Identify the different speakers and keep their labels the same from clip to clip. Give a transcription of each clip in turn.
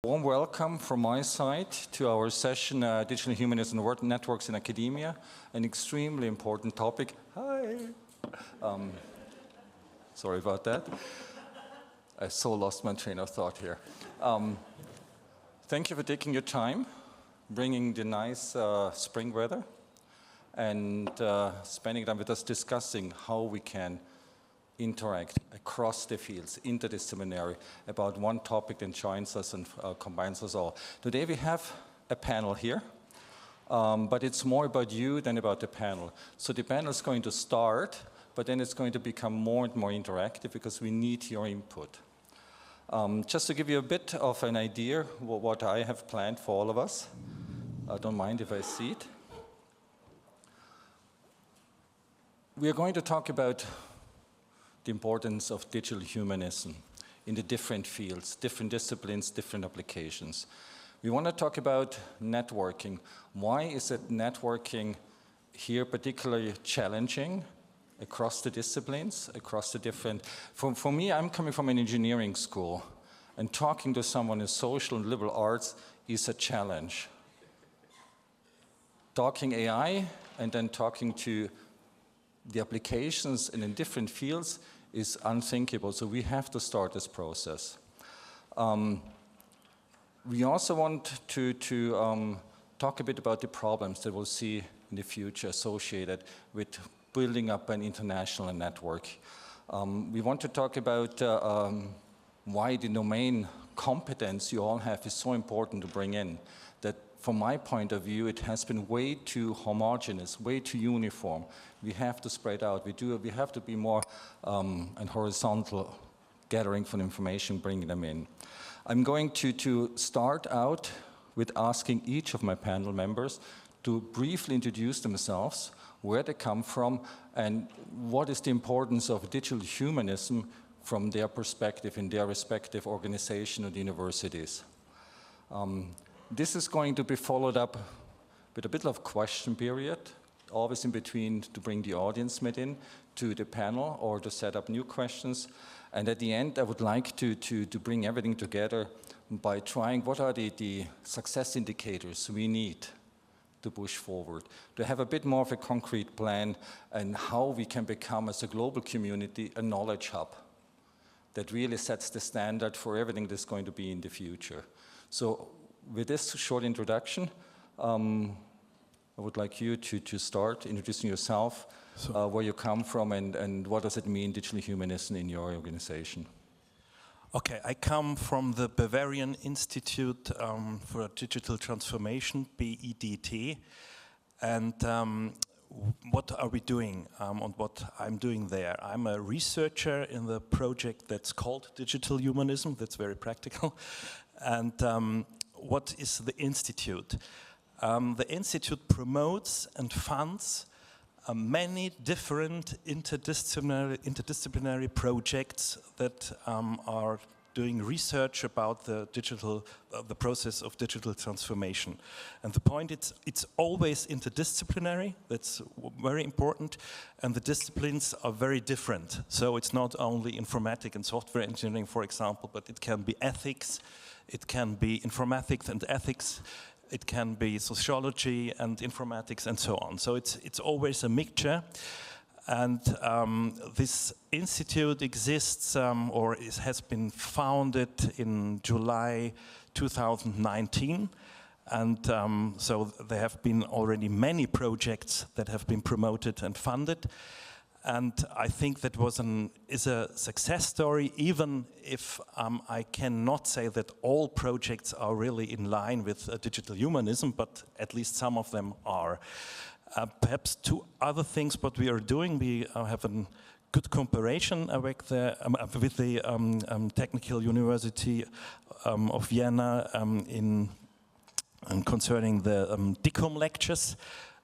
Speaker 1: Warm welcome from my side to our session, Digital Humanism and Networks in Academia, an extremely important topic. Hi. Sorry about that. I so lost my train of thought here. Thank you for taking your time, bringing the nice spring weather, and spending time with us discussing how we can interact across the fields, interdisciplinary, about one topic that joins us and combines us all. Today we have a panel here, but it's more about you than about the panel. So the panel is going to start, but then it's going to become more and more interactive because we need your input. Just to give you a bit of an idea what I have planned for all of us, I don't mind if I see it. We are going to talk about the importance of digital humanism in the different fields, different disciplines, different applications. We want to talk about networking. Why is it networking here particularly challenging across the disciplines, across the different... For me, I'm coming from an engineering school, and talking to someone in social and liberal arts is a challenge. Talking AI and then talking to the applications and in different fields is unthinkable, so we have to start this process. We also want to talk a bit about the problems that we'll see in the future associated with building up an international network. We want to talk about why the domain competence you all have is so important to bring in. That from my point of view, it has been way too homogeneous, way too uniform. We have to spread out. We have to be more an horizontal gathering for information, bringing them in. I'm going to start out with asking each of my panel members to briefly introduce themselves, where they come from, and what is the importance of digital humanism from their perspective in their respective organization and universities. This is going to be followed up with a bit of question period, always in between to bring the audience in to the panel or to set up new questions. And at the end, I would like to bring everything together by trying what are the success indicators we need to push forward, to have a bit more of a concrete plan and how we can become, as a global community, a knowledge hub that really sets the standard for everything that's going to be in the future. So with this short introduction, I would like you to start introducing yourself, where you come from, and what does it mean, digital humanism, in your organization?
Speaker 2: Okay, I come from the Bavarian Institute for Digital Transformation, BIDT, and what are we doing and what I'm doing there? I'm a researcher in the project that's called Digital Humanism, that's very practical, and what is the Institute? The Institute promotes and funds many different interdisciplinary projects that are doing research about the process of digital transformation. And the point is, it's always interdisciplinary, that's very important, and the disciplines are very different. So it's not only informatics and software engineering, for example, but it can be ethics, it can be informatics and ethics, it can be sociology and informatics and so on. So it's always a mixture. And this institute exists has been founded in July 2019. And so there have been already many projects that have been promoted and funded. And I think that is a success story, even if I cannot say that all projects are really in line with digital humanism, but at least some of them are. Perhaps two other things what we are doing, we have a good cooperation with the Technical University of Vienna concerning the DigHum lectures,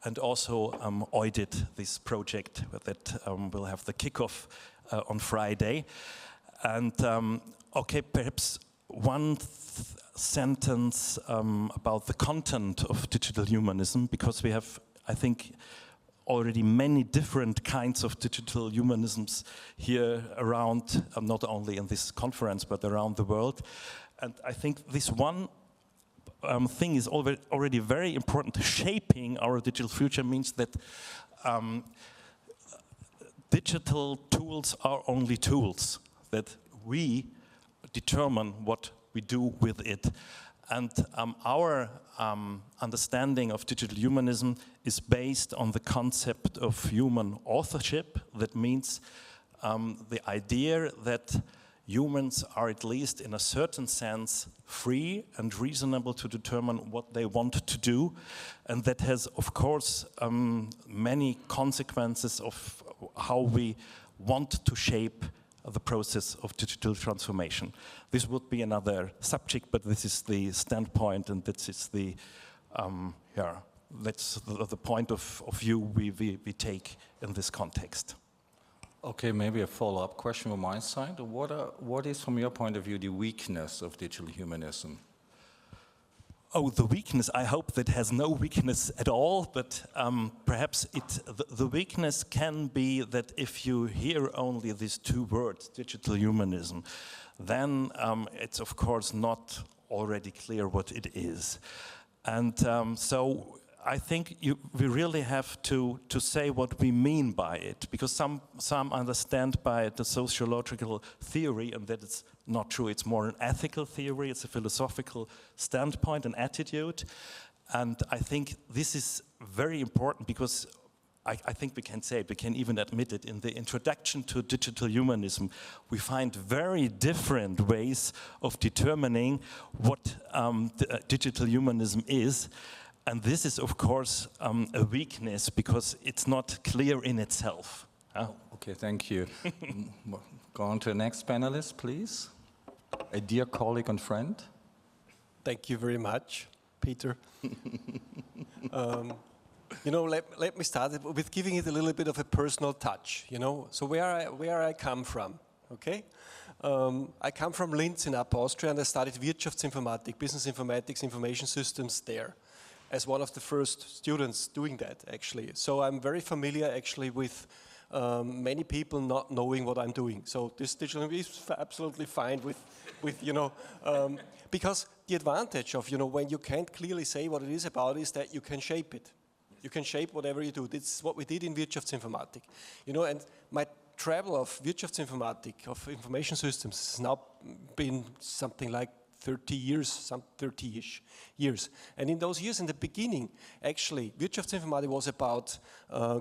Speaker 2: and also audit this project that will have the kickoff on Friday. And okay, perhaps one sentence about the content of digital humanism, because we have, I think, already many different kinds of digital humanisms here around, not only in this conference, but around the world. And I think this one thing is already very important. Shaping our digital future means that digital tools are only tools, that we determine what we do with it. And our understanding of digital humanism is based on the concept of human authorship. That means the idea that humans are, at least in a certain sense, free and reasonable to determine what they want to do. And that has, of course, many consequences of how we want to shape the process of digital transformation. This would be another subject, but this is the standpoint, and this is the, that's the point of view we take in this context.
Speaker 1: Okay, maybe a follow-up question from my side. What is, from your point of view, the weakness of digital humanism?
Speaker 2: Oh, the weakness, I hope that has no weakness at all, but perhaps the weakness can be that if you hear only these two words, digital humanism, then it's of course not already clear what it is. And so I think we really have to say what we mean by it, because some understand by it the sociological theory, and that it's not true. It's more an ethical theory, it's a philosophical standpoint, an attitude. And I think this is very important, because I think we can say it, we can even admit it, in the introduction to digital humanism, we find very different ways of determining what digital humanism is. And this is, of course, a weakness, because it's not clear in itself.
Speaker 1: Okay, thank you. Go on to the next panelist, please. A dear colleague and friend.
Speaker 3: Thank you very much, Peter. You know, let me start with giving it a little bit of a personal touch, you know. So where I come from, okay? I come from Linz in Upper Austria, and I studied Wirtschaftsinformatik, business informatics, information systems there, as one of the first students doing that, actually. So I'm very familiar, actually, with many people not knowing what I'm doing. So this digital is absolutely fine with you know, because the advantage of, you know, when you can't clearly say what it is about is that you can shape it. You can shape whatever you do. This is what we did in Wirtschaftsinformatik. You know, and my travel of Wirtschaftsinformatik, of information systems, has now been something like 30 years, some 30-ish years. And in those years, in the beginning, actually, Wirtschaftsinformatik was about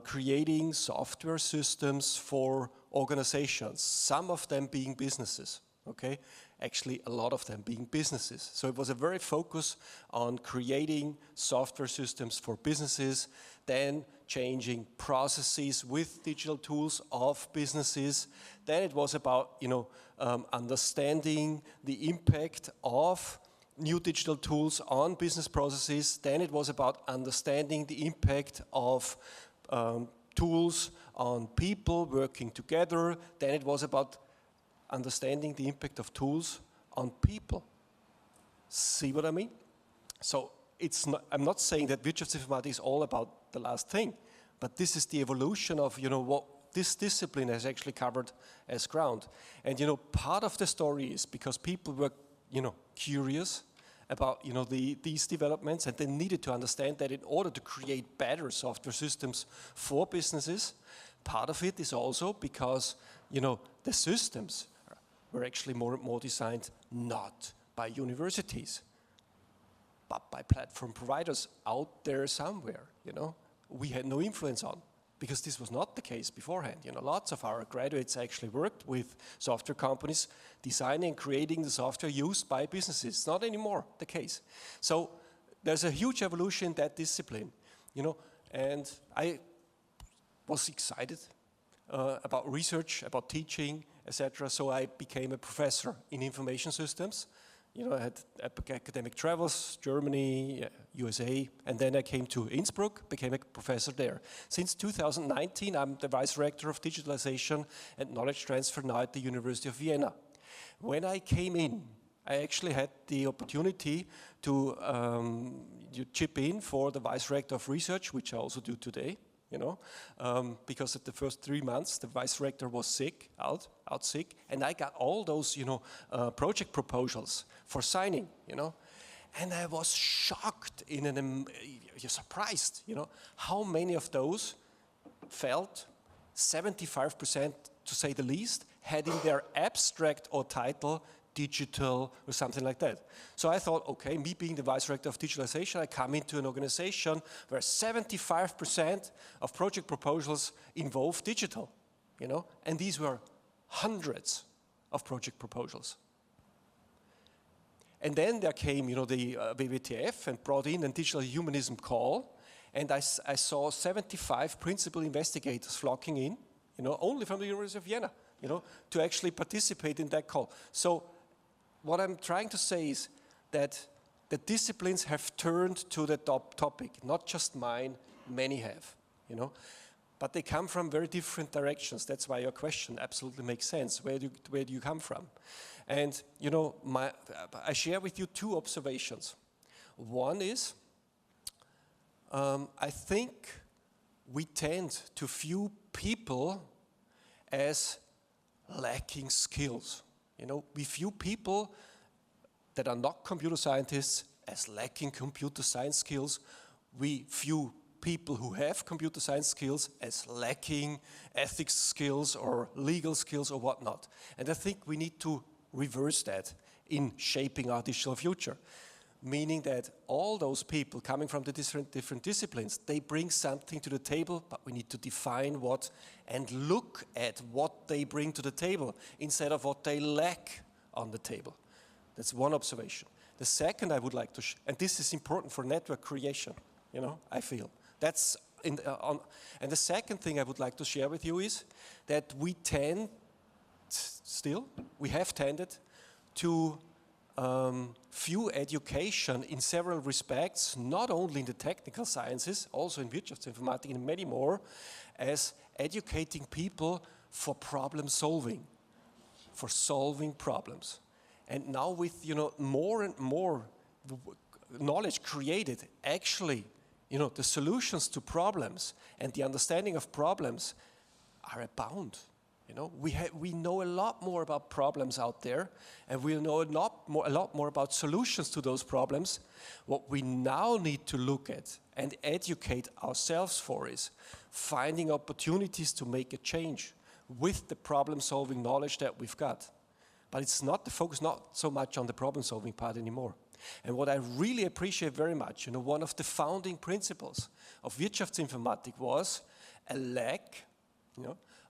Speaker 3: creating software systems for organizations, some of them being businesses, okay? Actually, a lot of them being businesses. So it was a very focus on creating software systems for businesses, then changing processes with digital tools of businesses. Then it was about, you know, understanding the impact of new digital tools on business processes. Then it was about understanding the impact of tools on people working together. Then it was about understanding the impact of tools on people. See what I mean? So it's not, I'm not saying that Wirtschaftsinformatik is all about the last thing, but this is the evolution of, you know, what this discipline has actually covered as ground. And, you know, part of the story is because people were, you know, curious about, you know, these developments, and they needed to understand that in order to create better software systems for businesses, part of it is also because, you know, the systems were actually more and more designed not by universities, but by platform providers out there somewhere, you know, we had no influence on, because this was not the case beforehand. You know, lots of our graduates actually worked with software companies, designing and creating the software used by businesses. It's not anymore the case. So there's a huge evolution in that discipline, you know, and I was excited about research, about teaching, etc. So I became a professor in information systems. You know, I had academic travels, Germany, USA, and then I came to Innsbruck, became a professor there. Since 2019, I'm the Vice-Rector of Digitalisation and Knowledge Transfer now at the University of Vienna. When I came in, I actually had the opportunity to chip in for the Vice-Rector of Research, which I also do today. You know, because of the first 3 months, the Vice-Rector was sick, out out sick, and I got all those, project proposals for signing, And I was shocked, you're surprised, how many of those felt, 75% to say the least, had in their abstract or title digital or something like that. So I thought, okay, me being the Vice-Rector of Digitalisation, I come into an organization where 75% of project proposals involve digital, and these were hundreds of project proposals. And then there came, the WWTF and brought in a digital humanism call, and I saw 75 principal investigators flocking in, only from the University of Vienna, to actually participate in that call. So what I'm trying to say is that the disciplines have turned to the top topic, not just mine, many have, But they come from very different directions. That's why your question absolutely makes sense. Where do you come from? And, I share with you two observations. One is, I think we tend to view people as lacking skills. We view people that are not computer scientists as lacking computer science skills. We view people who have computer science skills as lacking ethics skills or legal skills or whatnot. And I think we need to reverse that in shaping our digital future. Meaning that all those people coming from the different disciplines, they bring something to the table, but we need to define what and look at what they bring to the table instead of what they lack on the table. That's one observation. The second I would like to, and this is important for network creation, I feel. That's and the second thing I would like to share with you is that we have tended to view education in several respects, not only in the technical sciences, also in Wirtschaftsinformatik and many more, as educating people for problem solving, for solving problems. And now with more and more knowledge created, actually, the solutions to problems and the understanding of problems are abound. We know a lot more about problems out there, and we know a lot more about solutions to those problems. What we now need to look at and educate ourselves for is finding opportunities to make a change with the problem-solving knowledge that we've got. But it's not the focus, not so much on the problem-solving part anymore. And what I really appreciate very much, one of the founding principles of Wirtschaftsinformatik was a lack,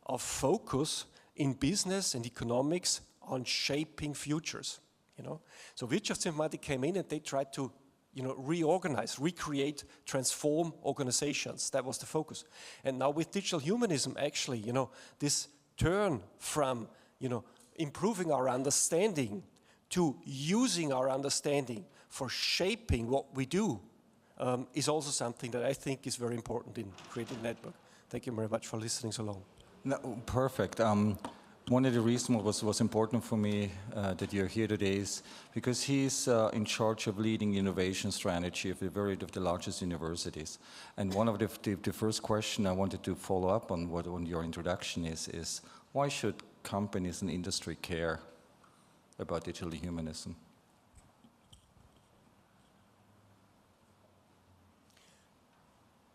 Speaker 3: of focus in business and economics on shaping futures, So Wirtschaftsinformatik came in and they tried to, reorganize, recreate, transform organizations. That was the focus. And now with digital humanism, actually, this turn from, improving our understanding to using our understanding for shaping what we do is also something that I think is very important in creating a network. Thank you very much for listening so long.
Speaker 1: No, perfect. One of the reasons was important for me that you're here today is because he's in charge of leading innovation strategy of the largest universities. And one of the first question I wanted to follow up on your introduction is why should companies and industry care about digital humanism?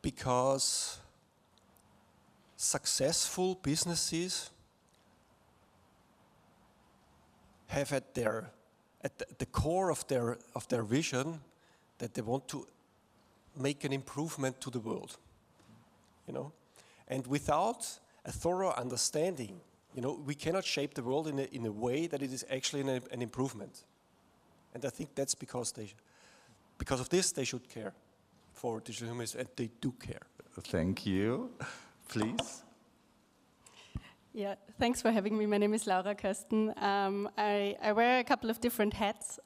Speaker 3: Because successful businesses have at the core of their vision that they want to make an improvement to the world, And without a thorough understanding, we cannot shape the world in a way that it is actually an improvement. And I think that's because of this they should care for digital humanism, and they do care.
Speaker 1: Thank you. Please.
Speaker 4: Yeah, thanks for having me. My name is Koesten. I wear a couple of different hats.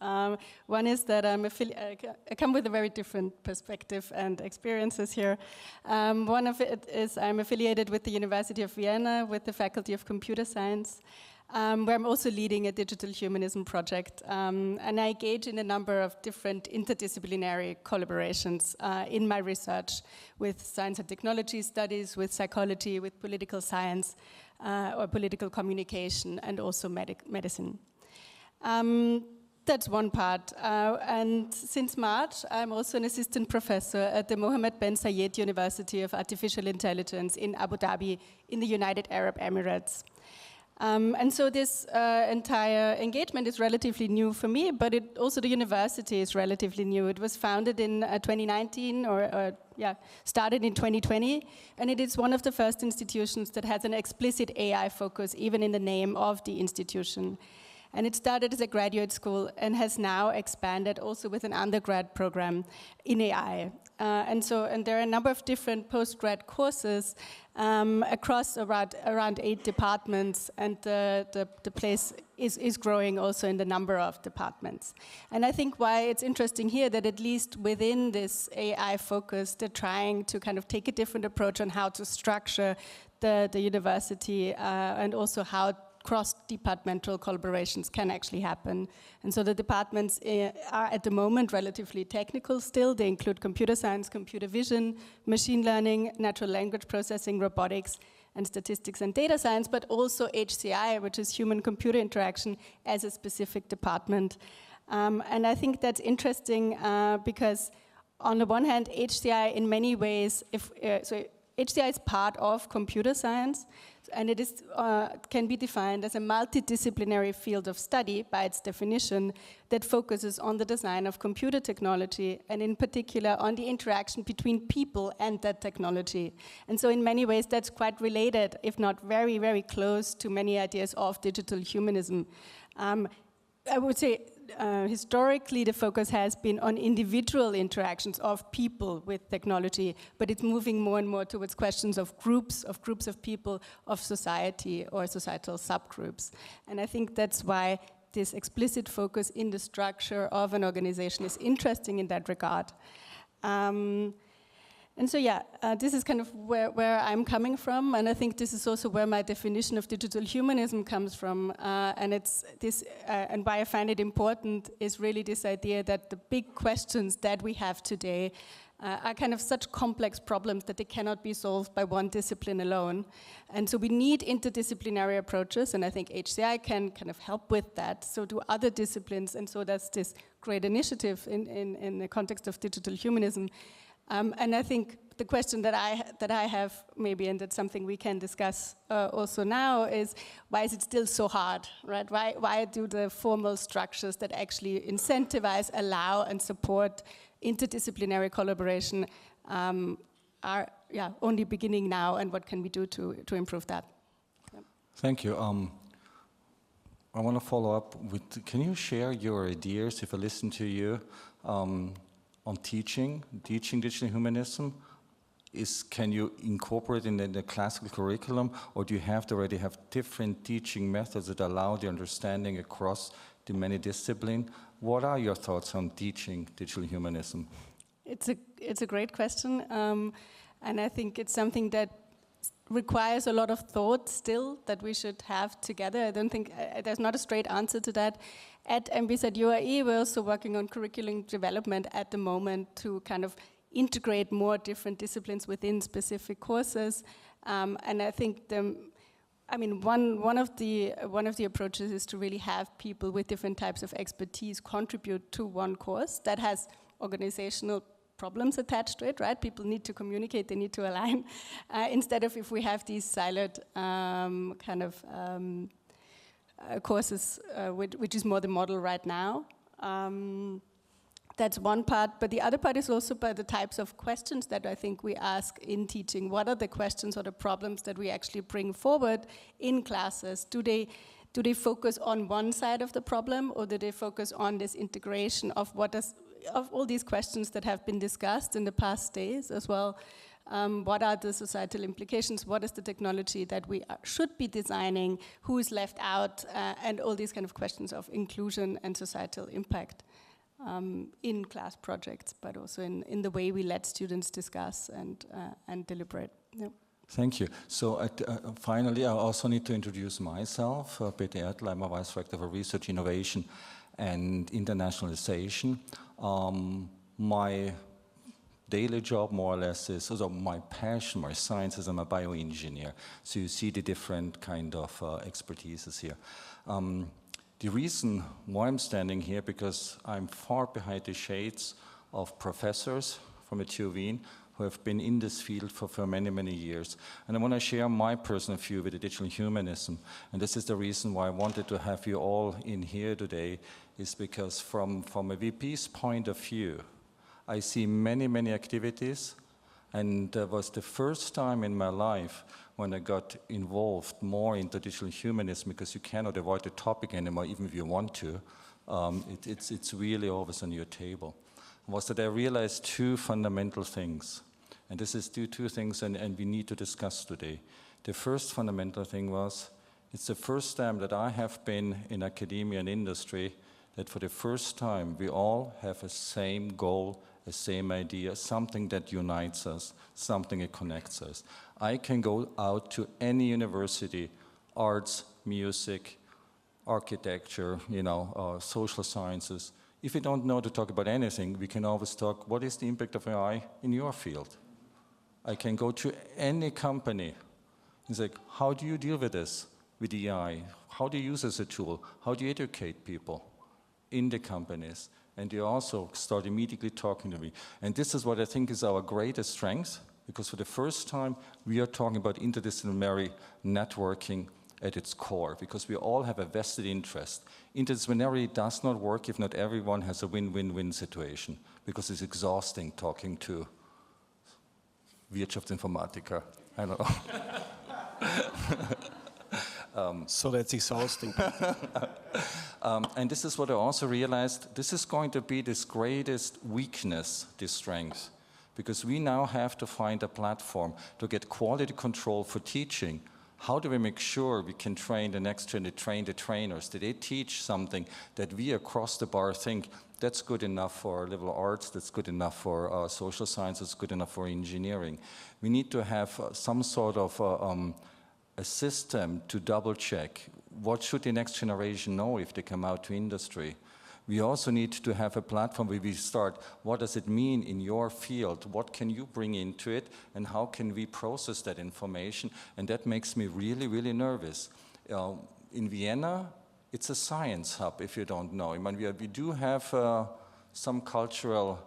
Speaker 4: One is that I come with a very different perspective and experiences here. One of it is I'm affiliated with the University of Vienna with the Faculty of Computer Science. where I'm also leading a digital humanism project. And I engage in a number of different interdisciplinary collaborations in my research with science and technology studies, with psychology, with political science, or political communication, and also medicine. That's one part. And since March, I'm also an assistant professor at the Mohamed bin Zayed University of Artificial Intelligence in Abu Dhabi in the United Arab Emirates. And so this entire engagement is relatively new for me, but also the university is relatively new. It was founded in 2019, started in 2020, and it is one of the first institutions that has an explicit AI focus, even in the name of the institution. And it started as a graduate school and has now expanded also with an undergrad program in AI. And there are a number of different postgrad courses across around 8 departments, and the place is growing also in the number of departments. And I think why it's interesting here that at least within this AI focus, they're trying to kind of take a different approach on how to structure the university and also how cross-departmental collaborations can actually happen. And so the departments are at the moment relatively technical still. They include computer science, computer vision, machine learning, natural language processing, robotics, and statistics and data science, but also HCI, which is human-computer interaction, as a specific department. And I think that's interesting because on the one hand, HCI in many ways, HCI is part of computer science, and it is, can be defined as a multidisciplinary field of study by its definition that focuses on the design of computer technology, and in particular on the interaction between people and that technology. And so in many ways that's quite related, if not very, very close to many ideas of digital humanism. I would say historically the focus has been on individual interactions of people with technology, but it's moving more and more towards questions of groups of people, of society or societal subgroups. And I think that's why this explicit focus in the structure of an organization is interesting in that regard. And so, this is kind of where I'm coming from, and I think this is also where my definition of digital humanism comes from. And it's this, and why I find it important is really this idea that the big questions that we have today are kind of such complex problems that they cannot be solved by one discipline alone. And so we need interdisciplinary approaches, and I think HCI can kind of help with that. So do other disciplines, and so that's this great initiative in the context of digital humanism. And I think the question that I have maybe, and that's something we can discuss also now, is why is it still so hard, right? Why do the formal structures that actually incentivize, allow, and support interdisciplinary collaboration are only beginning now, and what can we do to improve that? Yeah.
Speaker 1: Thank you. I want to follow up with, can you share your ideas, if I listen to you, on teaching digital humanism? Can you incorporate it in the classical curriculum, or do you have to already have different teaching methods that allow the understanding across the many disciplines? What are your thoughts on teaching digital humanism?
Speaker 4: It's a great question, and I think it's something that requires a lot of thought still that we should have together. I don't think there's not a straight answer to that. At MBZUAI, we're also working on curriculum development at the moment to kind of integrate more different disciplines within specific courses. And I think one of the approaches is to really have people with different types of expertise contribute to one course that has organizational problems attached to it, right? People need to communicate, they need to align, instead of if we have these siloed courses, which is more the model right now. That's one part, but the other part is also by the types of questions that I think we ask in teaching. What are the questions or the problems that we actually bring forward in classes? Do they focus on one side of the problem, or do they focus on this integration of of all these questions that have been discussed in the past days as well? What are the societal implications? What is the technology that we should be designing? Who is left out? And all these kind of questions of inclusion and societal impact in class projects, but also in the way we let students discuss and deliberate. Yep.
Speaker 1: Thank you. So finally, I also need to introduce myself, bidt Ertl. I'm a Vice-Rector for Research, Innovation and Internationalization. My daily job, more or less, is also my passion, my science is I'm a bioengineer. So you see the different kind of expertises here. The reason why I'm standing here, because I'm far behind the shades of professors from the TU Wien who have been in this field for many, many years. And I want to share my personal view with the digital humanism. And this is the reason why I wanted to have you all in here today, is because from a VP's point of view, I see many, many activities, and it was the first time in my life when I got involved more into digital humanism, because you cannot avoid the topic anymore, even if you want to. It's really always on your table. Was that I realized two fundamental things. And this is two things, and we need to discuss today. The first fundamental thing was, it's the first time that I have been in academia and industry that for the first time we all have a same goal, a same idea, something that unites us, something that connects us. I can go out to any university, arts, music, architecture, social sciences. If you don't know to talk about anything, we can always talk, what is the impact of AI in your field? I can go to any company. It's like, how do you deal with this, with AI? How do you use it as a tool? How do you educate people in the companies? And they also start immediately talking to me. And this is what I think is our greatest strength, because for the first time, we are talking about interdisciplinary networking at its core, because we all have a vested interest. Interdisciplinary does not work if not everyone has a win-win-win situation, because it's exhausting talking to Wirtschaftsinformatiker. I don't know.
Speaker 3: So that's exhausting.
Speaker 1: And this is what I also realized, this is going to be this greatest weakness, this strength, because we now have to find a platform to get quality control for teaching. How do we make sure we can train the next train the trainers? That they teach something that we across the bar think that's good enough for liberal arts, that's good enough for social sciences, good enough for engineering. We need to have some sort of a system to double check. What should the next generation know if they come out to industry? We also need to have a platform where we start, what does it mean in your field? What can you bring into it? And how can we process that information? And that makes me really, really nervous. In Vienna, it's a science hub, if you don't know. I mean, we do have some cultural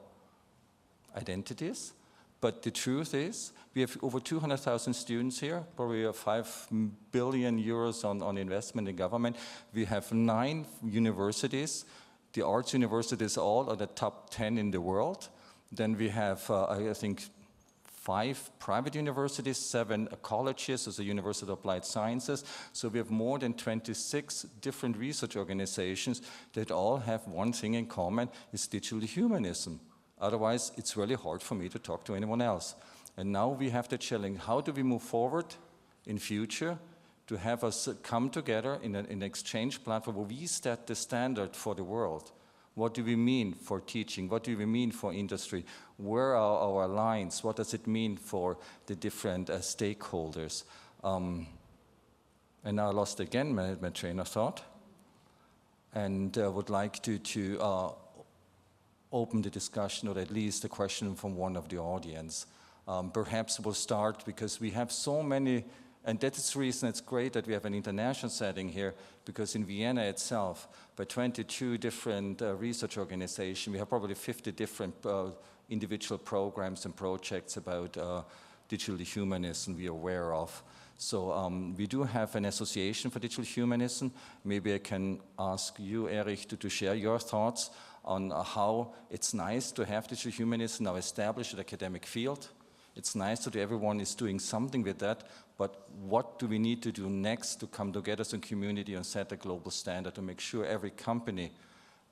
Speaker 1: identities, but the truth is, we have over 200,000 students here, probably 5 billion euros on investment in government. We have 9 universities. The arts universities all are the top 10 in the world. Then we have, I think, 5 private universities, 7 colleges as a University of Applied Sciences. So we have more than 26 different research organizations that all have one thing in common, is digital humanism. Otherwise, it's really hard for me to talk to anyone else. And now we have the challenge, how do we move forward in future to have us come together in an exchange platform where we set the standard for the world? What do we mean for teaching? What do we mean for industry? Where are our lines? What does it mean for the different stakeholders? And now I lost again my train of thought. And would like to open the discussion, or at least a question from one of the audience. Perhaps we'll start, because we have so many, and that is the reason it's great that we have an international setting here, because in Vienna itself, by 22 different research organizations, we have probably 50 different individual programs and projects about digital humanism we are aware of. So we do have an association for digital humanism. Maybe I can ask you, Erich, to share your thoughts on how it's nice to have digital humanism now established in the academic field. It's nice that everyone is doing something with that, but what do we need to do next to come together as a community and set a global standard to make sure every company,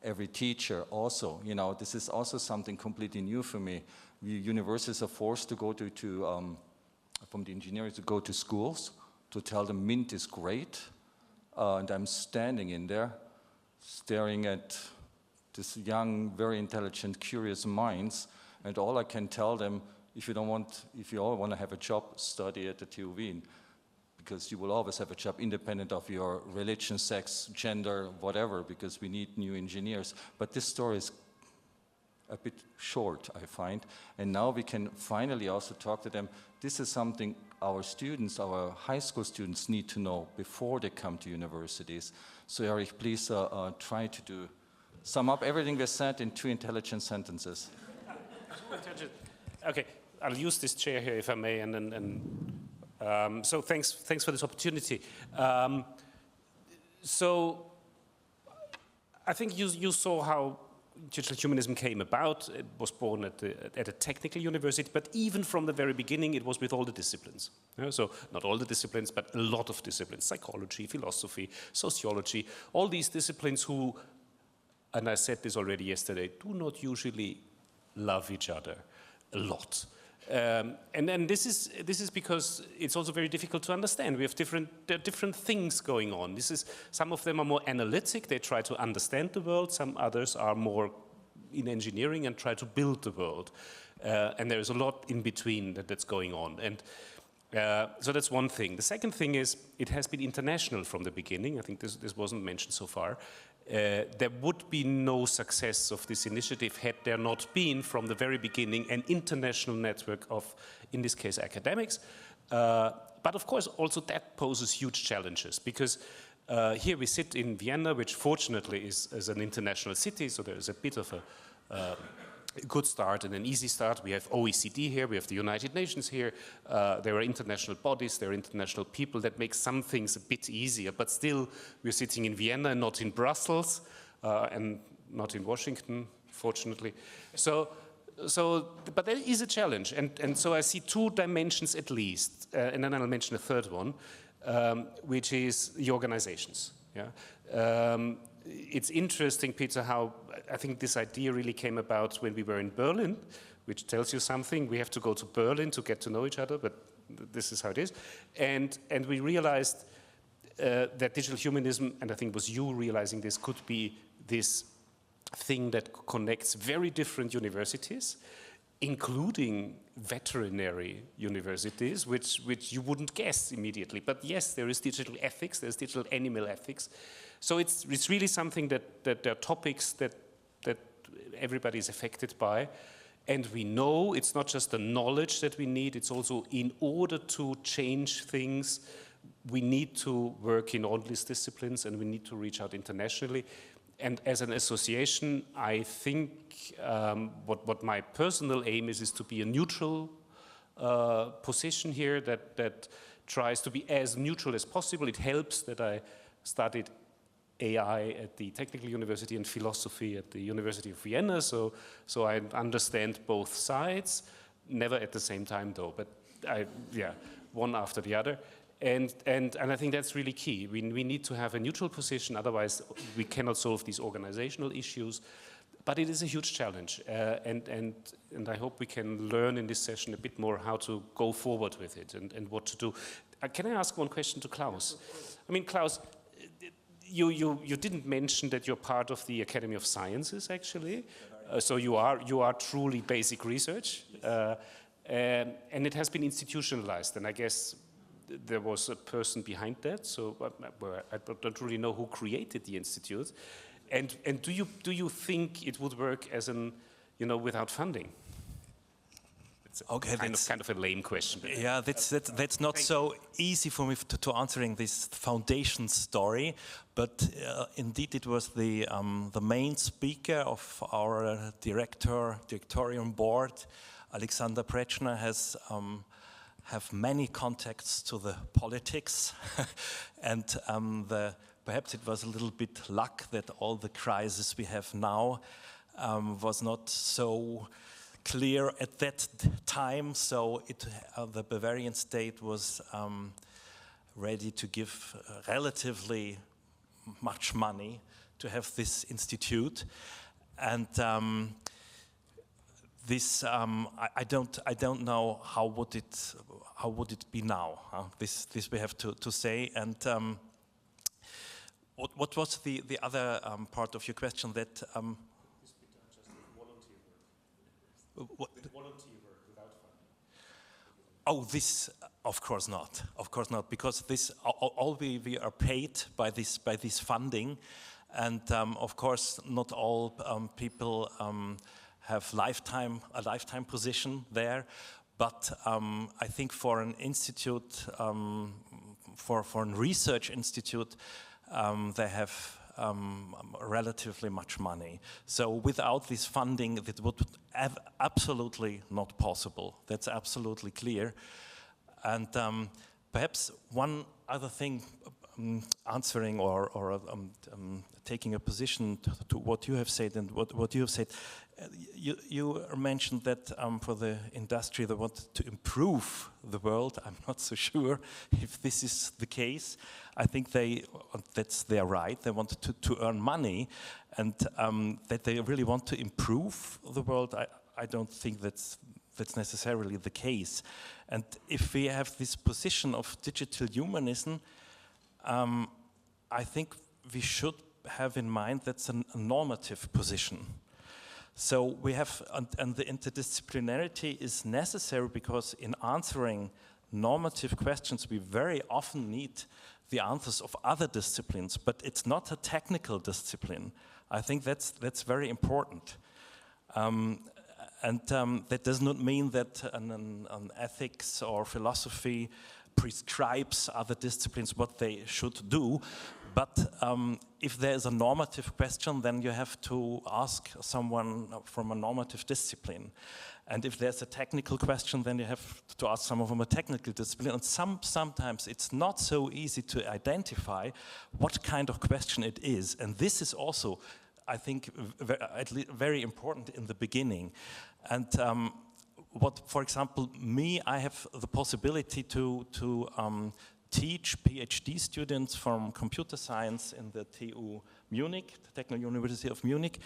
Speaker 1: every teacher also, this is also something completely new for me. Universities are forced to go from the engineering to go to schools to tell them Mint is great, and I'm standing in there staring at this young, very intelligent, curious minds, and all I can tell them, if you all want to have a job, study at the TU Wien, because you will always have a job independent of your religion, sex, gender, whatever, because we need new engineers. But this story is a bit short, I find. And now we can finally also talk to them. This is something our students, our high school students need to know before they come to universities. So Erich, please try to sum up everything we said in 2 intelligent sentences.
Speaker 5: Okay, I'll use this chair here if I may, so thanks for this opportunity. So I think you saw how digital humanism came about. It was born at a technical university, but even from the very beginning, it was with all the disciplines. So not all the disciplines, but a lot of disciplines: psychology, philosophy, sociology, all these disciplines who, and I said this already yesterday, do not usually love each other a lot. And then this is because it's also very difficult to understand. We have different things going on. Some of them are more analytic, they try to understand the world. Some others are more in engineering and try to build the world. And there is a lot in between that's going on. And so that's one thing. The second thing is it has been international from the beginning. I think this wasn't mentioned so far. There would be no success of this initiative had there not been, from the very beginning, an international network of, in this case, academics. But of course, also that poses huge challenges, because here we sit in Vienna, which fortunately is an international city, so there is a bit of a good start and an easy start. We have OECD here, we have the United Nations here, there are international bodies, there are international people that make some things a bit easier, but still we're sitting in Vienna and not in Brussels and not in Washington, fortunately. But there is a challenge, and so I see 2 dimensions at least, and then I'll mention a third one, which is the organizations. Yeah? It's interesting, Peter, how I think this idea really came about when we were in Berlin, which tells you something. We have to go to Berlin to get to know each other, but this is how it is. And we realized that digital humanism, and I think it was you realizing this, could be this thing that connects very different universities, including veterinary universities, which you wouldn't guess immediately. But yes, there is digital ethics, there's digital animal ethics. So it's really something that there are topics that everybody is affected by. And we know it's not just the knowledge that we need, it's also, in order to change things, we need to work in all these disciplines and we need to reach out internationally. And as an association, I think what my personal aim is to be a neutral position here that tries to be as neutral as possible. It helps that I studied AI at the Technical University and philosophy at the University of Vienna, so I understand both sides, never at the same time though, but one after the other. And I think that's really key. We need to have a neutral position, otherwise we cannot solve these organizational issues. But it is a huge challenge, and I hope we can learn in this session a bit more how to go forward with it and what to do. Can I ask one question to Klaus? I mean, Klaus, you didn't mention that you're part of the Academy of Sciences, actually. So you are truly basic research, and it has been institutionalized, and I guess there was a person behind that, so I don't really know who created the institute. And do you think it would work as without funding? It's okay, kind of a lame question.
Speaker 2: Yeah, that's not so easy for me to answering this foundation story, but indeed it was the main speaker of our directorial board, Alexander Prechner, has have many contacts to the politics, and perhaps it was a little bit luck that all the crisis we have now was not so clear at that time, so the Bavarian state was ready to give relatively much money to have this institute, and this I don't know how would it be now. This we have to say. And what was the other part of your question? That
Speaker 5: volunteer work without funding.
Speaker 2: Oh, this, of course not. Of course not, because this, all we are paid by this funding, and of course not all people have a lifetime position there. But I think for an institute, for a research institute, they have relatively much money. So without this funding, it would have absolutely not possible. That's absolutely clear. And perhaps one other thing, answering or taking a position to what you have said and what you have said. You mentioned that for the industry they want to improve the world. I'm not so sure if this is the case. I think they're right. They want to earn money, and that they really want to improve the world. I don't think that's necessarily the case. And if we have this position of digital humanism, I think we should have in mind that's a normative position. So we have, and the interdisciplinarity is necessary because in answering normative questions, we very often need the answers of other disciplines, but it's not a technical discipline. I think that's very important. That does not mean that an ethics or philosophy prescribes other disciplines what they should do. But if there is a normative question, then you have to ask someone from a normative discipline. And if there's a technical question, then you have to ask someone from a technical discipline. And sometimes it's not so easy to identify what kind of question it is. And this is also, I think, very important in the beginning. And what, for example, I have the possibility to teach PhD students from computer science in the TU Munich, the Technical University of Munich,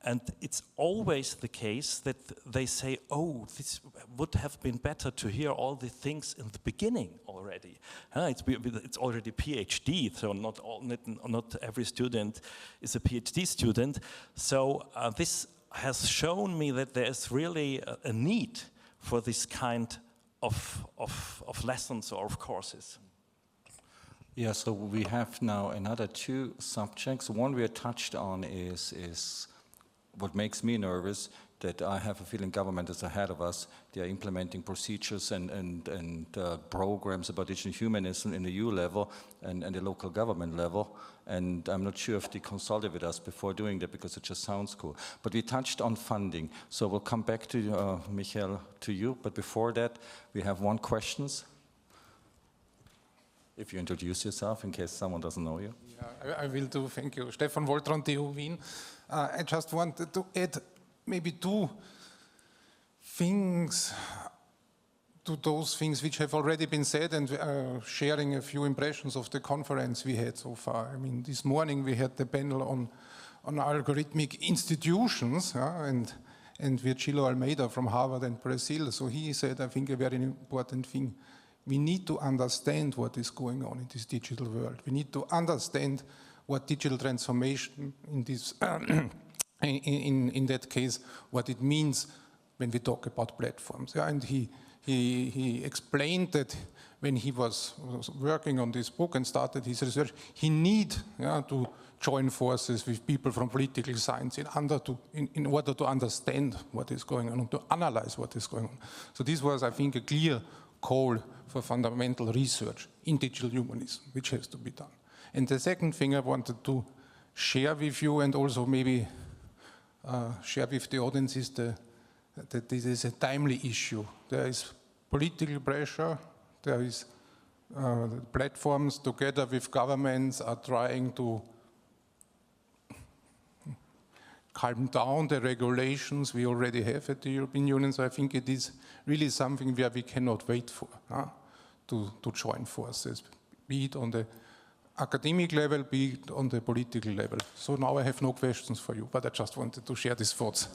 Speaker 2: and it's always the case that they say, oh, this would have been better to hear all the things in the beginning already. It's already PhD, so not every student is a PhD student. So this has shown me that there is really a need for this kind of lessons or of courses.
Speaker 1: Yeah, so we have now another two subjects. One we touched on is what makes me nervous, that I have a feeling government is ahead of us. They are implementing procedures and programs about digital humanism in the EU level and the local government level. And I'm not sure if they consulted with us before doing that because it just sounds cool. But we touched on funding. So we'll come back to Michael, to you. But before that, we have one question. If you introduce yourself, in case someone doesn't know you.
Speaker 6: Yeah, I will do, thank you. Stefan Woltron, TU Wien. I just wanted to add maybe two things to those things which have already been said, and sharing a few impressions of the conference we had so far. I mean, this morning we had the panel on algorithmic institutions, and Virgilio Almeida from Harvard and Brazil. So he said, I think, a very important thing. We need to understand what is going on in this digital world. We need to understand what digital transformation in this, in that case, what it means when we talk about platforms. Yeah, and he explained that when he was working on this book and started his research, he need to join forces with people from political science in order to understand what is going on, to analyze what is going on. So this was, I think, a clear call for fundamental research in digital humanism, which has to be done. And the second thing I wanted to share with you, and also maybe share with the audience, is that this is a timely issue. There is political pressure, there is platforms together with governments are trying to calm down the regulations we already have at the European Union. So I think it is really something where we cannot wait for to join forces, be it on the academic level, be it on the political level. So now I have no questions for you, but I just wanted to share these thoughts.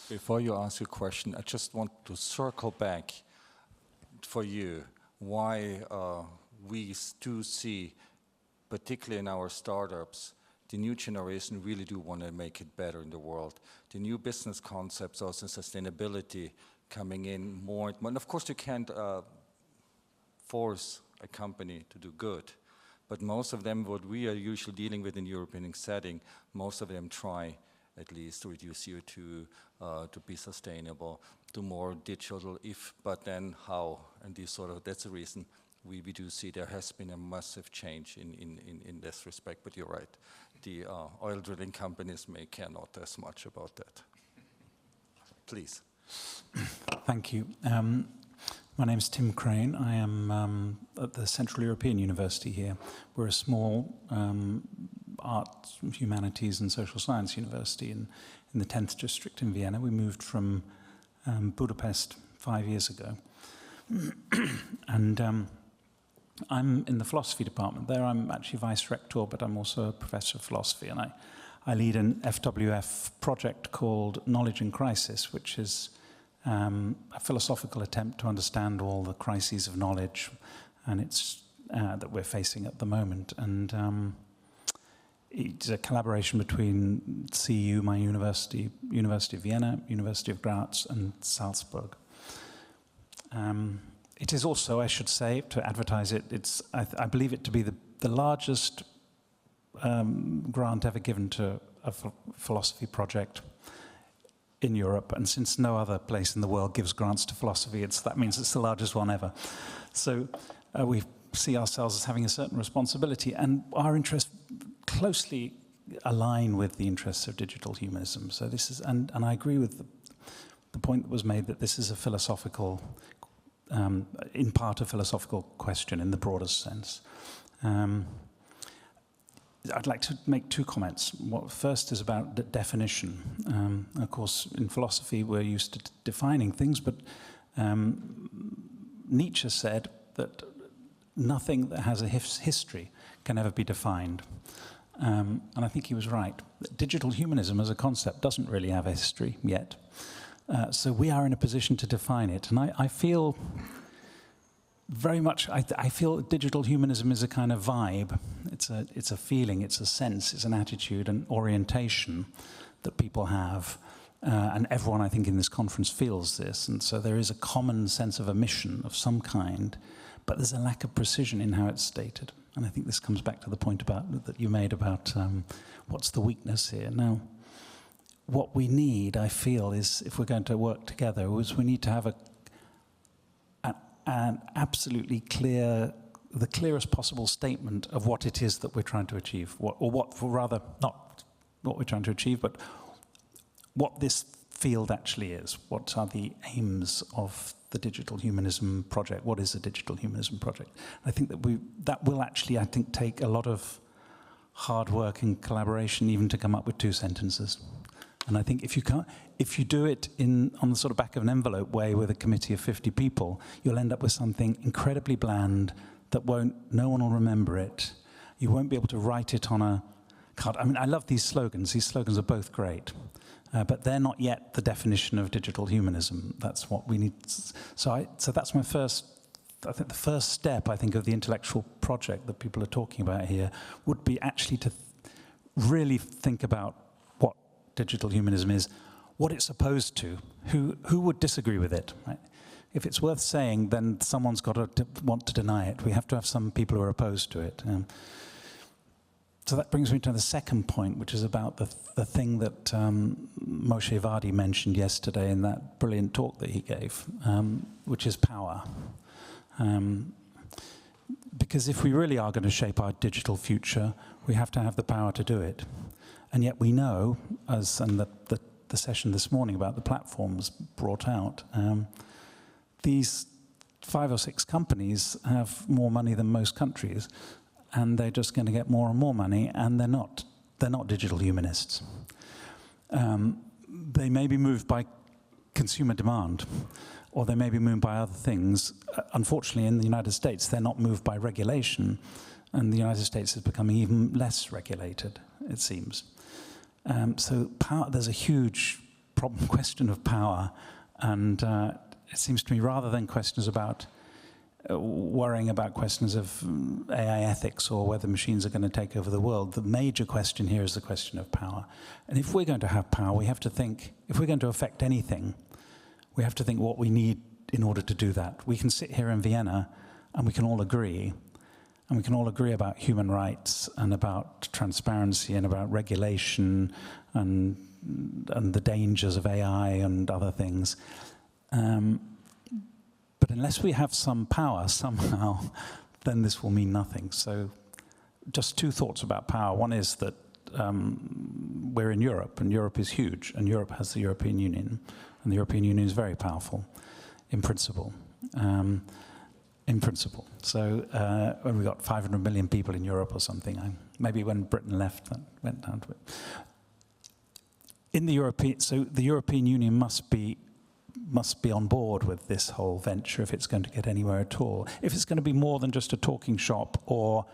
Speaker 1: Before you ask your question, I just want to circle back for you why we do see, particularly in our startups, the new generation really do want to make it better in the world. The new business concepts, also sustainability, coming in more and more. And of course, you can't force a company to do good. But most of them, what we are usually dealing with in European setting, most of them try at least to reduce CO2, to be sustainable, do more digital, but then how? And that's the reason we do see there has been a massive change in this respect. But you're right, the oil drilling companies may care not as much about that. Please.
Speaker 7: Thank you. My name is Tim Crane. I am at the Central European University here. We're a small arts, humanities and social science university in the 10th district in Vienna. We moved from Budapest 5 years ago. And I'm in the philosophy department there. I'm actually Vice-Rector, but I'm also a professor of philosophy. And I lead an FWF project called Knowledge in Crisis, which is a philosophical attempt to understand all the crises of knowledge and that we're facing at the moment. And it's a collaboration between CEU, my university, University of Vienna, University of Graz, and Salzburg. It is also, I should say, to advertise it, I believe it to be the largest grant ever given to a philosophy project in Europe, and since no other place in the world gives grants to philosophy, that means it's the largest one ever. So we see ourselves as having a certain responsibility, and our interests closely align with the interests of digital humanism. So this is, and I agree with the point that was made that this is a philosophical, in part a philosophical question in the broadest sense. I'd like to make two comments. First is about the definition. Of course, in philosophy, we're used to defining things, but Nietzsche said that nothing that has a history can ever be defined. And I think he was right. Digital humanism as a concept doesn't really have a history yet. So we are in a position to define it. And I feel very much, I feel digital humanism is a kind of vibe. It's a feeling, it's a sense, it's an attitude, an orientation that people have. And everyone, I think, in this conference feels this. And so there is a common sense of a mission of some kind, but there's a lack of precision in how it's stated. And I think this comes back to the point that you made about what's the weakness here. Now, what we need, I feel, is, if we're going to work together, is we need to have an absolutely clear, the clearest possible statement of what it is that we're trying to achieve, rather, not what we're trying to achieve, but what this field actually is. What are the aims of the digital humanism project? What is a digital humanism project? I think that will actually, I think, take a lot of hard work and collaboration even to come up with 2 sentences. And I think if you do it on the sort of back of an envelope way with a committee of 50 people, you'll end up with something incredibly bland that no one will remember it. You won't be able to write it on a card. I mean, I love these slogans. These slogans are both great. But they're not yet the definition of digital humanism. That's what we need. So that's my first, I think the first step, I think, of the intellectual project that people are talking about here would be actually to really think about what digital humanism is, what it's opposed to, who would disagree with it, right? If it's worth saying, then someone's got to want to deny it. We have to have some people who are opposed to it. So that brings me to the second point, which is about the thing that Moshe Vardi mentioned yesterday in that brilliant talk that he gave, which is power. Because if we really are going to shape our digital future, we have to have the power to do it. And yet we know, as and the session this morning about the platforms brought out, these 5 or 6 companies have more money than most countries, and they're just going to get more and more money, and they're not digital humanists. They may be moved by consumer demand, or they may be moved by other things. Unfortunately, in the United States, they're not moved by regulation, and the United States is becoming even less regulated, it seems. So power, there's a huge question of power, and it seems to me, rather than questions about worrying about questions of AI ethics or whether machines are going to take over the world. The major question here is the question of power. And if we're going to have power, we have to think, if we're going to affect anything, we have to think what we need in order to do that. We can sit here in Vienna and we can all agree, about human rights and about transparency and about regulation and the dangers of AI and other things. But unless we have some power somehow, then this will mean nothing. So just two thoughts about power. One is that we're in Europe, and Europe is huge, and Europe has the European Union, and the European Union is very powerful in principle. So when we got 500 million people in Europe or something, maybe when Britain left, that went down to it. So the European Union must be on board with this whole venture if it's going to get anywhere at all. If it's going to be more than just a talking shop or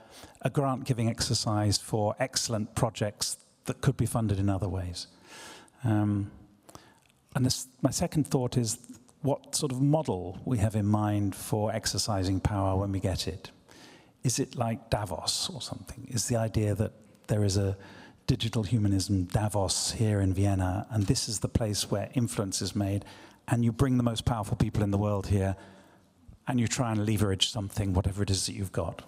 Speaker 7: a grant-giving exercise for excellent projects that could be funded in other ways. My second thought is what sort of model we have in mind for exercising power when we get it. Is it like Davos or something? Is the idea that there is a digital humanism Davos here in Vienna, and this is the place where influence is made, and you bring the most powerful people in the world here, and you try and leverage something, whatever it is that you've got?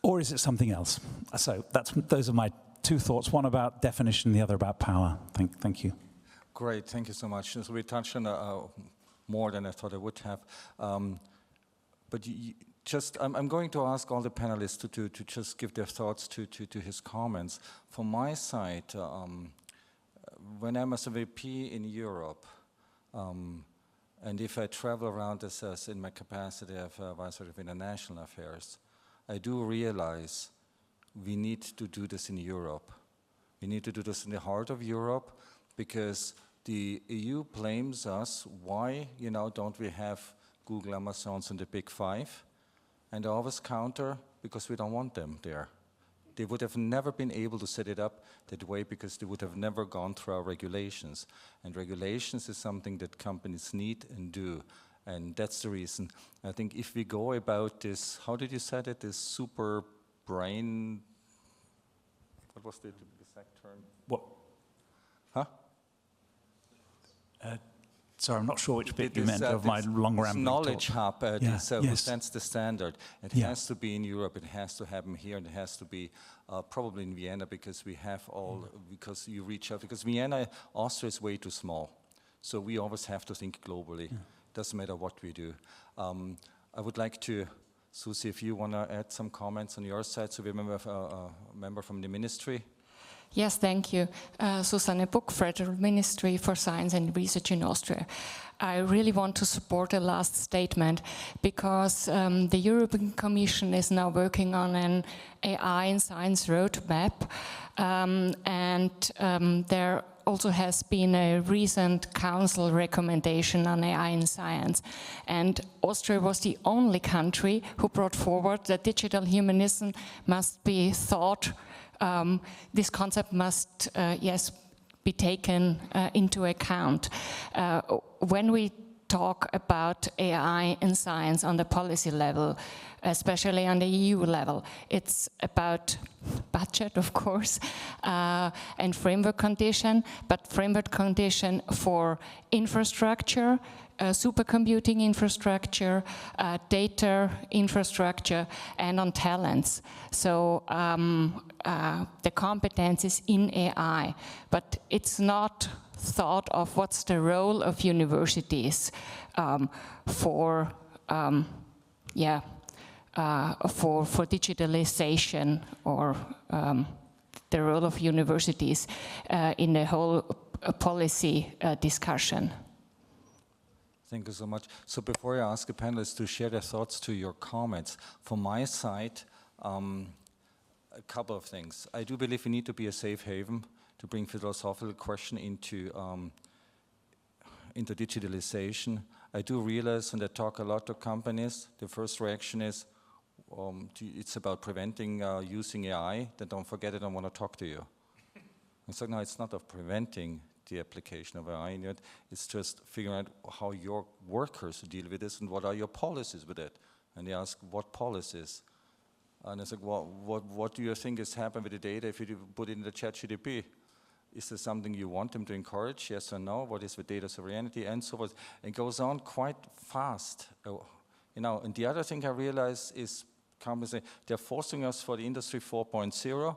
Speaker 7: Or is it something else? So those are my two thoughts, one about definition, the other about power. Thank you.
Speaker 1: Great, thank you so much. So we touched on more than I thought I would have. But I'm going to ask all the panelists to just give their thoughts to his comments. From my side, when I'm as a VP in Europe, and if I travel around as in my capacity of Vice-Rector of International Affairs, I do realize we need to do this in Europe. We need to do this in the heart of Europe, because the EU blames us, why, don't we have Google, Amazons, and the big five? And I always counter, because we don't want them there. They would have never been able to set it up that way because they would have never gone through our regulations. And regulations is something that companies need and do. And that's the reason. I think if we go about this, how did you say it, this super brain, what was the exact term?
Speaker 7: What?
Speaker 1: Huh?
Speaker 7: Sorry, I'm not sure which bit you meant of my long rambling
Speaker 1: knowledge
Speaker 7: talk.
Speaker 1: hub, who sets the standard. It has to be in Europe, it has to happen here, and it has to be probably in Vienna, because we have all, because you reach out, because Vienna, Austria is way too small. So we always have to think globally. Doesn't matter what we do. I would like to, Susie, if you want to add some comments on your side. So we remember a member from the ministry.
Speaker 8: Yes, thank you. Susanne Buck, Federal Ministry for Science and Research in Austria. I really want to support the last statement, because the European Commission is now working on an AI and science roadmap, and there also has been a recent council recommendation on AI and science. And Austria was the only country who brought forward that digital humanism must be thought. This concept must, be taken into account. When we talk about AI and science on the policy level, especially on the EU level, it's about budget, of course, and framework condition, but framework condition for infrastructure, supercomputing infrastructure, data infrastructure, and on talents. So the competences in AI, but it's not thought of what's the role of universities for digitalization, or the role of universities in the whole policy discussion.
Speaker 1: Thank you so much. So before I ask the panelists to share their thoughts to your comments, from my side, a couple of things. I do believe we need to be a safe haven to bring philosophical question into digitalization. I do realize, and I talk a lot to companies, the first reaction is, it's about preventing using AI, then don't forget it, I want to talk to you. It's like, no, it's not of preventing. the application of AI in it. It's just figuring out how your workers deal with this and what are your policies with it. And they ask, what policies? And I said, well, what do you think is happening with the data if you put it in the ChatGPT? Is there something you want them to encourage, yes or no? What is with data sovereignty and so forth? It goes on quite fast. And the other thing I realize is companies, they're forcing us for the industry 4.0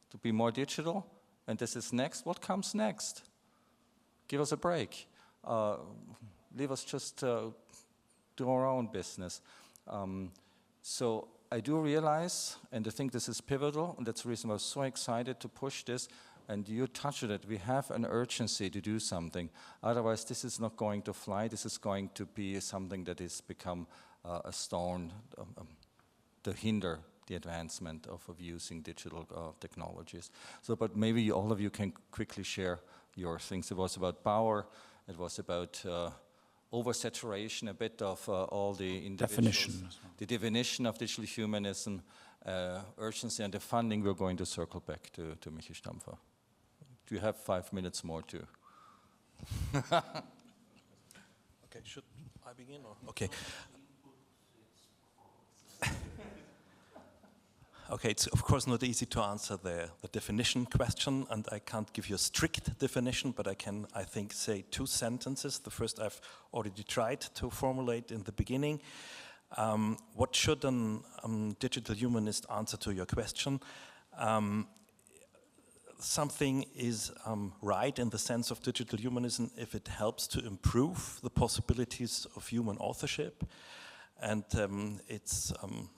Speaker 1: to be more digital, and this is next. What comes next? Give us a break. Leave us just do our own business. So I do realize, and I think this is pivotal, and that's the reason I was so excited to push this, and you touched it, we have an urgency to do something. Otherwise, this is not going to fly. This is going to be something that has become a stone to hinder the advancement of using digital technologies. So, but maybe all of you can quickly share your things. It was about power. It was about oversaturation, a bit of all the
Speaker 7: definition.
Speaker 1: The definition of digital humanism, urgency, and the funding. We're going to circle back to Michi Stampfer. Do you have 5 minutes more too?
Speaker 2: Okay, should I begin? Or? Okay. Okay, it's of course not easy to answer the definition question, and I can't give you a strict definition, but I can, I think, say 2 sentences. The first I've already tried to formulate in the beginning. What should a digital humanist answer to your question? Something is right in the sense of digital humanism if it helps to improve the possibilities of human authorship. And it's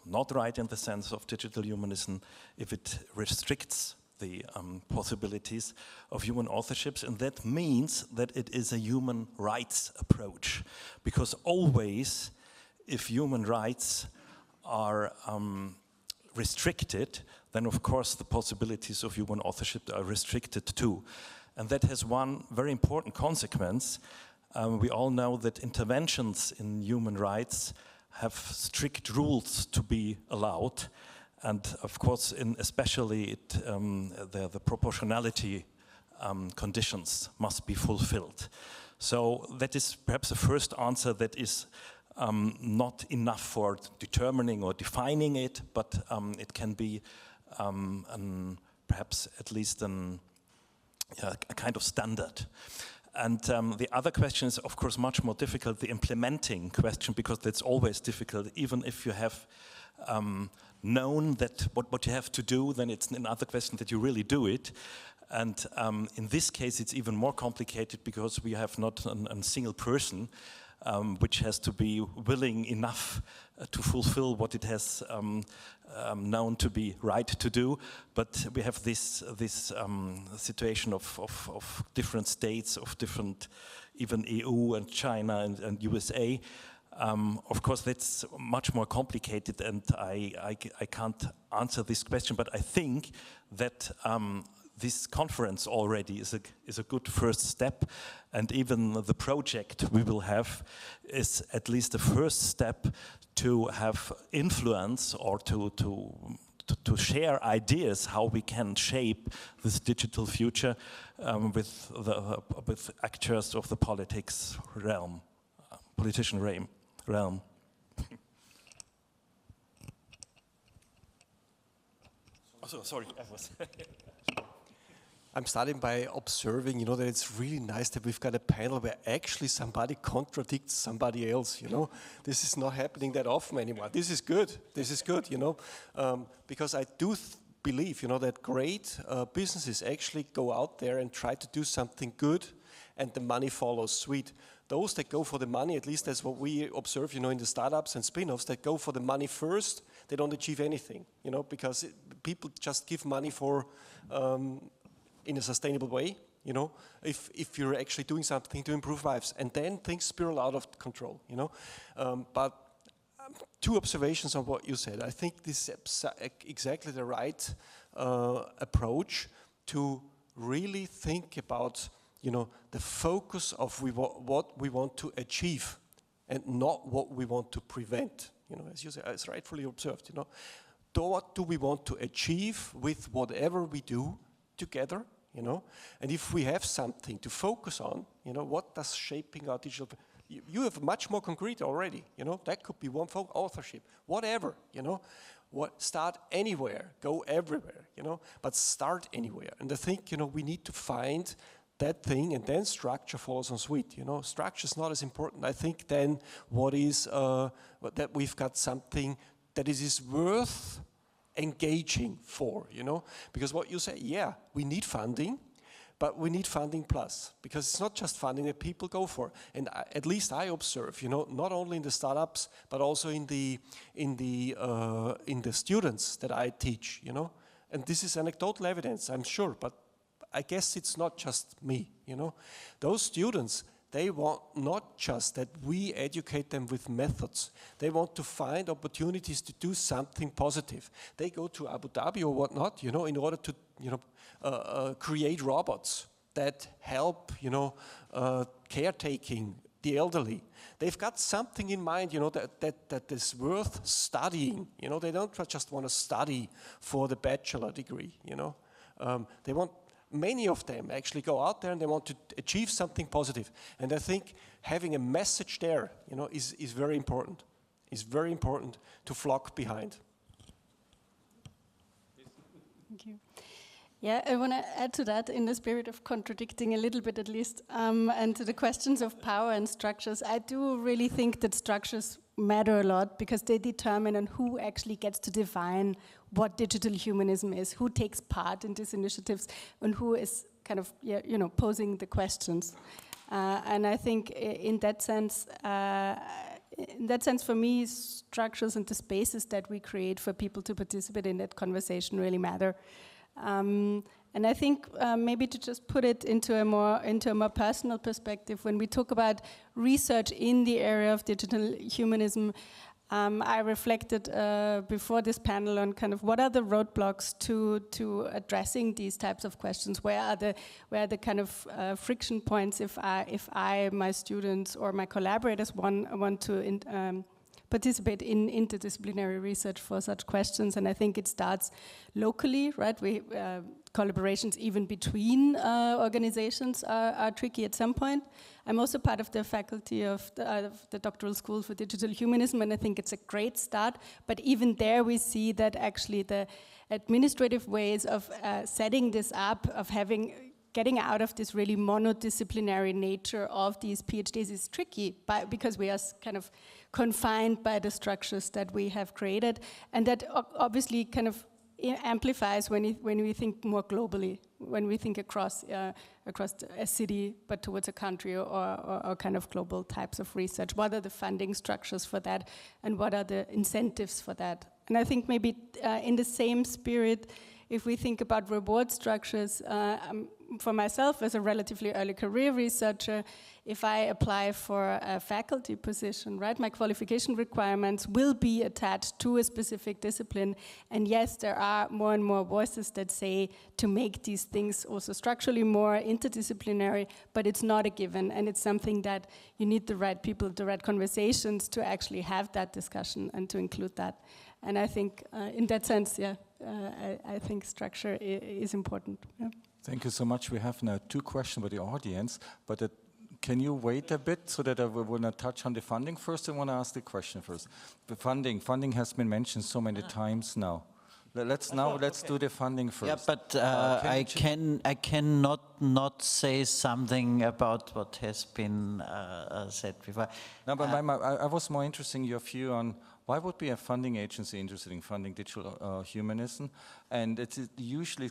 Speaker 2: not right in the sense of digital humanism if it restricts the possibilities of human authorships. And that means that it is a human rights approach. Because always, if human rights are restricted, then of course the possibilities of human authorship are restricted too. And that has one very important consequence. We all know that interventions in human rights have strict rules to be allowed, and of course, especially the proportionality conditions must be fulfilled. So that is perhaps the first answer that is not enough for determining or defining it, but it can be perhaps at least a kind of standard. And the other question is, of course, much more difficult, the implementing question, because that's always difficult. Even if you have known that what you have to do, then it's another question that you really do it. And in this case, it's even more complicated because we have not a single person which has to be willing enough to fulfill what it has known to be right to do. But we have this situation of different states, of different, even EU and China and USA. Of course, that's much more complicated, and I can't answer this question, but I think that this conference already is a good first step, and even the project we will have is at least the first step to have influence or to share ideas how we can shape this digital future with actors of the politician realm. Oh, sorry.
Speaker 3: I'm starting by observing, that it's really nice that we've got a panel where actually somebody contradicts somebody else, This is not happening that often anymore. This is good, because I do believe, that great businesses actually go out there and try to do something good, and the money follows suit. Those that go for the money, at least that's what we observe, in the startups and spin-offs, that go for the money first, they don't achieve anything, because people just give money for in a sustainable way, if you're actually doing something to improve lives, and then things spiral out of control, But 2 observations on what you said. I think this is exactly the right approach to really think about, the focus of what we want to achieve, and not what we want to prevent. As you say, as rightfully observed. What do we want to achieve with whatever we do together, you know. And if we have something to focus on, you know, what does shaping our digital, you have much more concrete already, you know, that could be one authorship, whatever, you know. Start anywhere, go everywhere, you know, but start anywhere. And I think, you know, we need to find that thing, and then structure follows on suite, you know. Structure is not as important. I think then what is, that we've got something that is worth engaging for, you know. Because what you say, yeah, we need funding, but we need funding plus, because it's not just funding that people go for. And at least I observe, you know, not only in the startups, but also in the students that I teach, you know. And this is anecdotal evidence, I'm sure, but I guess it's not just me, you know. Those students, they want not just that we educate them with methods. They want to find opportunities to do something positive. They go to Abu Dhabi or whatnot, you know, in order to, you know, create robots that help, you know, caretaking the elderly. They've got something in mind, you know, that is worth studying. You know, they don't just want to study for the bachelor degree, you know. They want, many of them actually go out there and they want to achieve something positive. And I think having a message there, you know, is very important. It's very important to flock behind.
Speaker 4: Thank you. Yeah, I want to add to that in the spirit of contradicting a little bit at least, and to the questions of power and structures. I do really think that structures matter a lot because they determine on who actually gets to define what digital humanism is, who takes part in these initiatives, and who is kind of, you know, posing the questions. And I think in that sense, for me, structures and the spaces that we create for people to participate in that conversation really matter. And I think maybe to just put it into a more personal perspective, when we talk about research in the area of digital humanism, I reflected before this panel on kind of what are the roadblocks to addressing these types of questions. Where are the kind of friction points if I, my students, or my collaborators want to participate in interdisciplinary research for such questions? And I think it starts locally, right? Collaborations even between organizations are tricky at some point. I'm also part of the faculty of the Doctoral School for Digital Humanism, and I think it's a great start. But even there we see that actually the administrative ways of setting this up, of getting out of this really monodisciplinary nature of these PhDs is tricky because we are kind of confined by the structures that we have created, and that obviously kind of amplifies when we think more globally, when we think across a city, but towards a country or kind of global types of research. What are the funding structures for that, and what are the incentives for that? And I think maybe in the same spirit, if we think about reward structures, for myself as a relatively early career researcher, if I apply for a faculty position, right, my qualification requirements will be attached to a specific discipline. And yes, there are more and more voices that say to make these things also structurally more interdisciplinary, but it's not a given, and it's something that you need the right people, the right conversations to actually have that discussion and to include that. And I think in that sense, yeah, I think structure is important. Yeah.
Speaker 1: Thank you so much. We have now 2 questions by the audience, but can you wait a bit so that I will not touch on the funding first? I want to ask the question first. The funding has been mentioned so many times now. Let's do the funding first.
Speaker 9: Yeah, but I cannot not say something about what has been said before.
Speaker 1: No, but I was more interested in your view on why would be a funding agency interested in funding digital humanism? And it's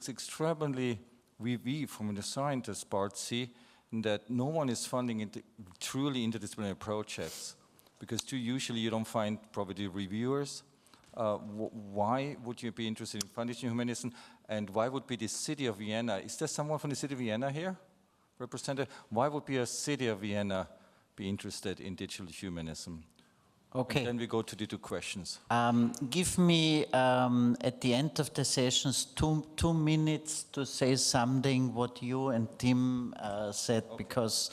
Speaker 1: extremely, we from the scientist part see that no one is funding truly interdisciplinary projects, because usually you don't find probably reviewers. Why would you be interested in funding humanism, and why would be the city of Vienna? Is there someone from the city of Vienna here represented? Why would be a city of Vienna be interested in digital humanism?
Speaker 9: Okay.
Speaker 1: And then we go to the 2 questions.
Speaker 9: Give me at the end of the sessions 2 minutes to say something what you and Tim said, okay. Because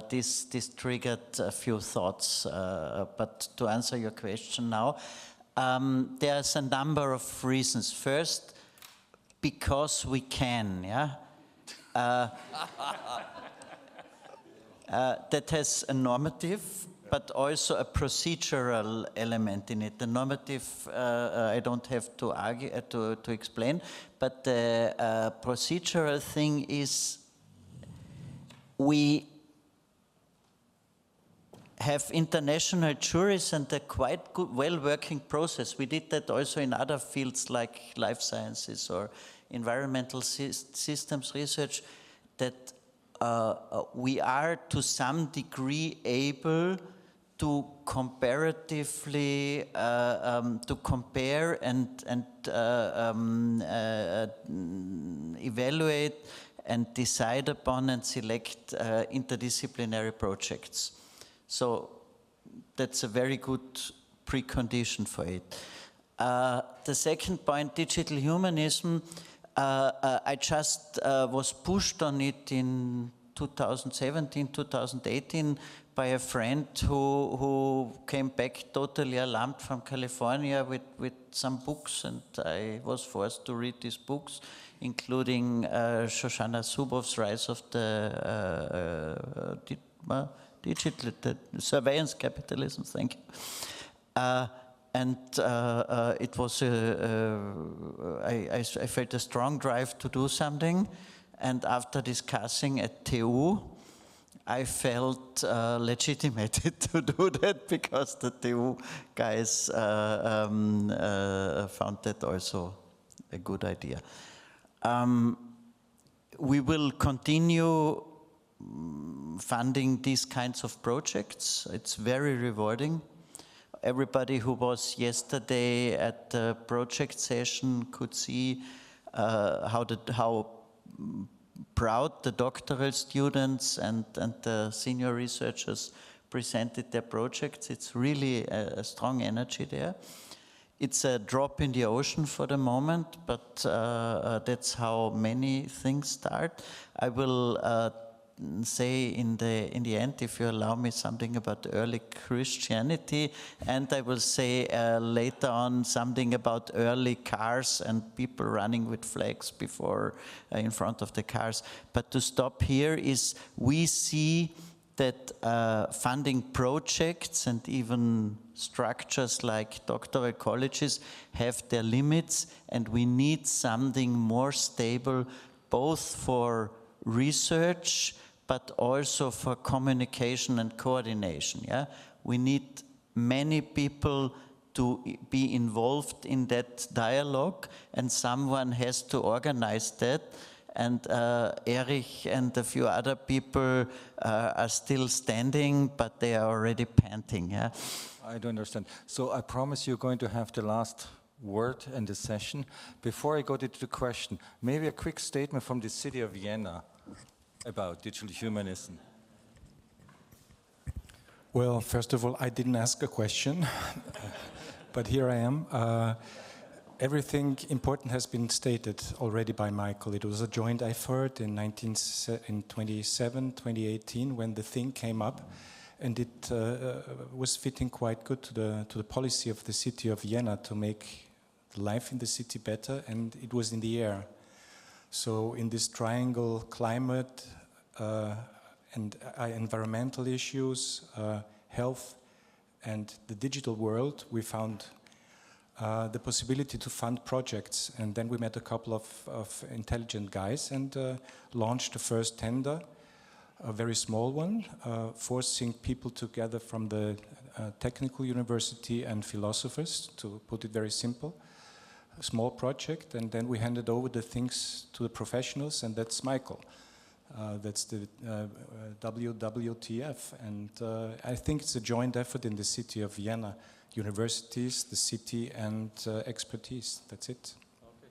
Speaker 9: this triggered a few thoughts. But to answer your question now, there's a number of reasons. First, because we can, yeah. that has a normative, but also a procedural element in it. The normative, I don't have to argue to explain, but the procedural thing is we have international juries and a quite good, well-working process. We did that also in other fields like life sciences or environmental systems research, that we are to some degree able to comparatively to compare and evaluate and decide upon and select interdisciplinary projects. So that's a very good precondition for it. The second point, digital humanism, I just was pushed on it in 2017, 2018 by a friend who came back totally alarmed from California with some books, and I was forced to read these books, including Shoshana Zuboff's Rise of the Digital Surveillance Capitalism, thank you. And it was, I felt a strong drive to do something, and after discussing at TU, I felt legitimated to do that because the TU guys found that also a good idea. We will continue funding these kinds of projects. It's very rewarding. Everybody who was yesterday at the project session could see how proud the doctoral students and the senior researchers presented their projects. It's really a strong energy there. It's a drop in the ocean for the moment, but that's how many things start. I will say in the end, if you allow me, something about early Christianity, and I will say later on something about early cars and people running with flags before in front of the cars. But to stop here is we see that funding projects and even structures like doctoral colleges have their limits, and we need something more stable both for research but also for communication and coordination. Yeah? We need many people to be involved in that dialogue, and someone has to organize that. And Erich and a few other people are still standing, but they are already panting. Yeah?
Speaker 1: I don't understand. So I promise you're going to have the last word in the session. Before I go to the question, maybe a quick statement from the city of Vienna about digital humanism.
Speaker 7: Well, first of all, I didn't ask a question, but here I am. Everything important has been stated already by Michael. It was a joint effort in 2018 when the thing came up, and it was fitting quite good to the policy of the city of Vienna to make life in the city better, and it was in the air. So in this triangle climate and environmental issues, health, and the digital world, we found the possibility to fund projects. And then we met a couple of intelligent guys and launched the first tender, a very small one, forcing people together from the technical university and philosophers, to put it very simple. A small project, and then we handed over the things to the professionals, and that's Michael. That's the WWTF, and I think it's a joint effort in the city of Vienna, universities, the city, and expertise. That's it.
Speaker 1: Okay.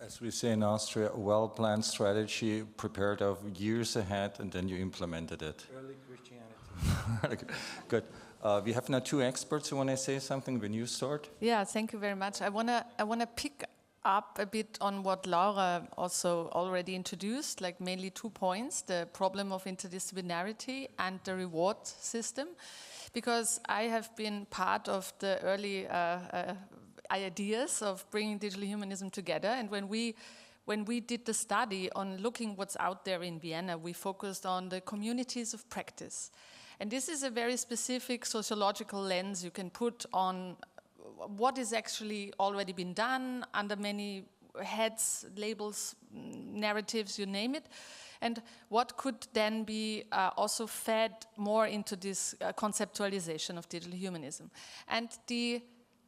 Speaker 1: As we say in Austria, a well-planned strategy prepared of years ahead, and then you implemented it.
Speaker 3: Early Christianity.
Speaker 1: Good. We have now two experts who want to say something when you start.
Speaker 10: Yeah, thank you very much. I wanna pick up a bit on what Laura also already introduced, like mainly 2 points: the problem of interdisciplinarity and the reward system, because I have been part of the early ideas of bringing digital humanism together, and when when we did the study on looking what's out there in Vienna, we focused on the communities of practice. And this is a very specific sociological lens you can put on what is actually already been done under many heads, labels, narratives, you name it, and what could then be also fed more into this conceptualization of digital humanism. And the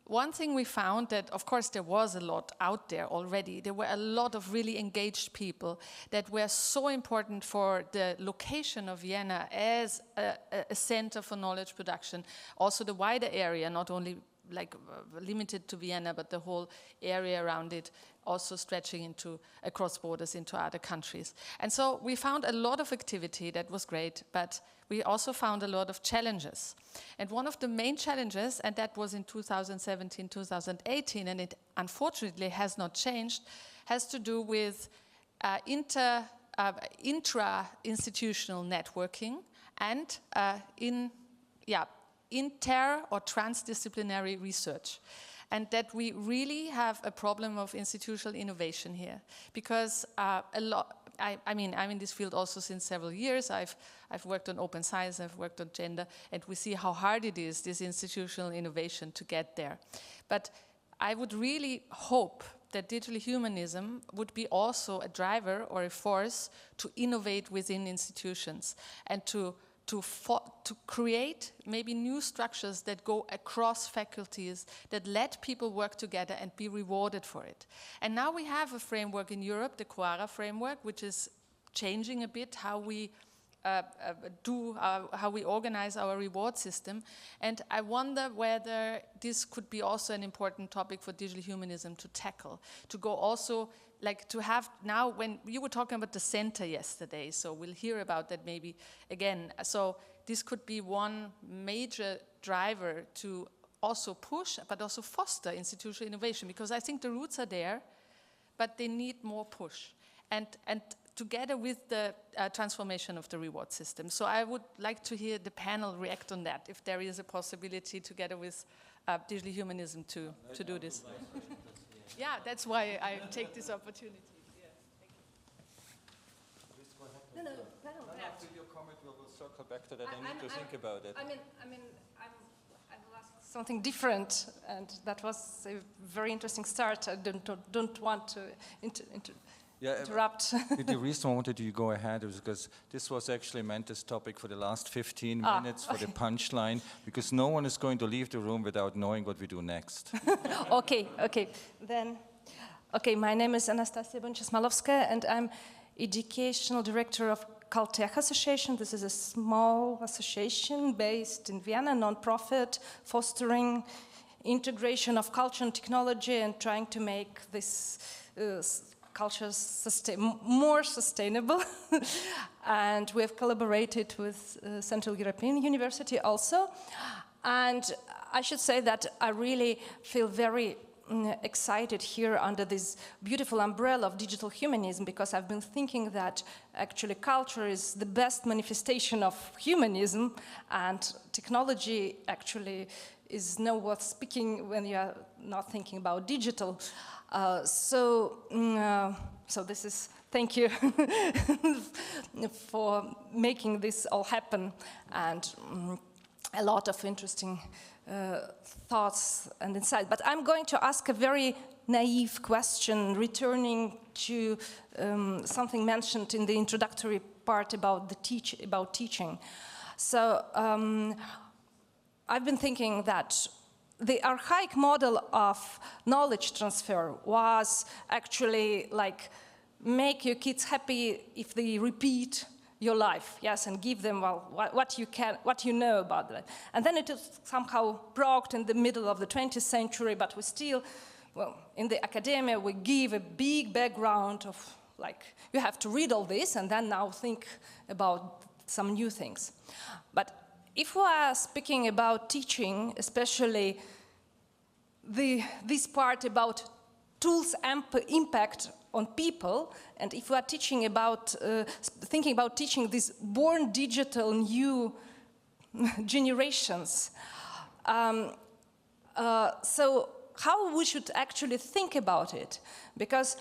Speaker 10: one thing we found that, of course, there was a lot out there already. There were a lot of really engaged people that were so important for the location of Vienna as a center for knowledge production. Also the wider area, not only like limited to Vienna, but the whole area around it, also stretching into across borders into other countries. And so we found a lot of activity that was great, but we also found a lot of challenges. And one of the main challenges, and that was in 2017, 2018, and it unfortunately has not changed, has to do with intra-institutional networking and inter- or transdisciplinary research. And that we really have a problem of institutional innovation here. Because I mean, I'm in this field also since several years. I've worked on open science, I've worked on gender, and we see how hard it is, this institutional innovation, to get there. But I would really hope that digital humanism would be also a driver or a force to innovate within institutions and to create maybe new structures that go across faculties, that let people work together and be rewarded for it. And now we have a framework in Europe, the QUARA framework, which is changing a bit how we how we organize our reward system. And I wonder whether this could be also an important topic for digital humanism to tackle, to go also like to have now, when you were talking about the center yesterday, so we'll hear about that maybe again. So this could be one major driver to also push, but also foster institutional innovation, because I think the roots are there, but they need more push. And together with the transformation of the reward system. So I would like to hear the panel react on that, if there is a possibility together with digital humanism to do this. Yeah, that's why I take this opportunity. Yeah, thank you.
Speaker 1: No, after your comment, we'll circle back to that. I need to think about it.
Speaker 11: I mean, I will ask something different, and that was a very interesting start. I don't want to interrupt.
Speaker 1: The reason I wanted you to go ahead is because this was actually meant as topic for the last 15 minutes for the punchline, because no one is going to leave the room without knowing what we do next.
Speaker 11: Okay. Then, my name is Anastasia Bončas-Malovska, and I'm Educational Director of Caltech Association. This is a small association based in Vienna, non-profit, fostering integration of culture and technology and trying to make this culture more sustainable. And we have collaborated with Central European University also. And I should say that I really feel very excited here under this beautiful umbrella of digital humanism, because I've been thinking that actually culture is the best manifestation of humanism, and technology actually is no worth speaking when you are not thinking about digital. So this is, thank you for making this all happen, and a lot of interesting thoughts and insight. But I'm going to ask a very naive question, returning to something mentioned in the introductory part about teaching. So I've been thinking that the archaic model of knowledge transfer was actually like make your kids happy if they repeat your life, yes, and give them what you know about that. And then it is somehow broke in the middle of the 20th century, but we still, well, in the academia we give a big background of like you have to read all this and then now think about some new things. But if we are speaking about teaching, especially this part about tools' impact on people, and if we are teaching about, thinking about teaching these born digital new generations, so how we should actually think about it? Because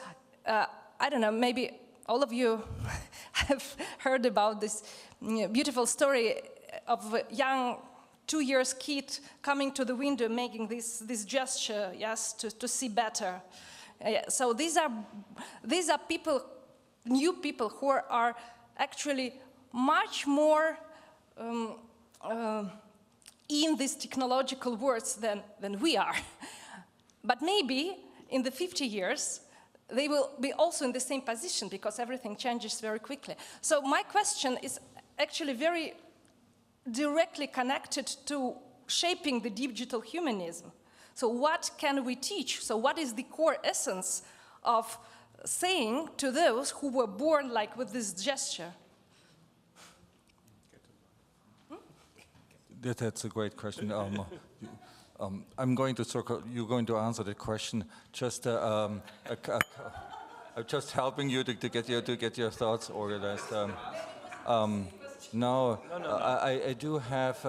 Speaker 11: I don't know, maybe all of you have heard about this beautiful story of a young 2-year kid coming to the window, making this gesture, yes, to see better. So these are people, new people who are actually much more in these technological worlds than we are. But maybe in the 50 years, they will be also in the same position because everything changes very quickly. So my question is actually very directly connected to shaping the digital humanism. So what can we teach? So what is the core essence of saying to those who were born like with this gesture?
Speaker 1: That's a great question. I'm going to circle. You're going to answer the question. Just, I'm just helping you to get your thoughts organized. I do have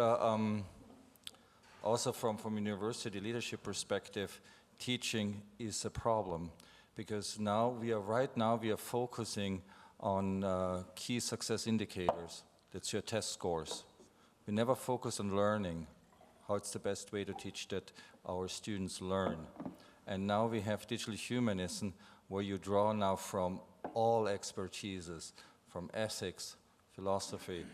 Speaker 1: also from university leadership perspective, teaching is a problem because right now we are focusing on key success indicators. That's your test scores. We never focus on learning, how it's the best way to teach that our students learn. And now we have digital humanism, where you draw now from all expertises, from ethics, philosophy,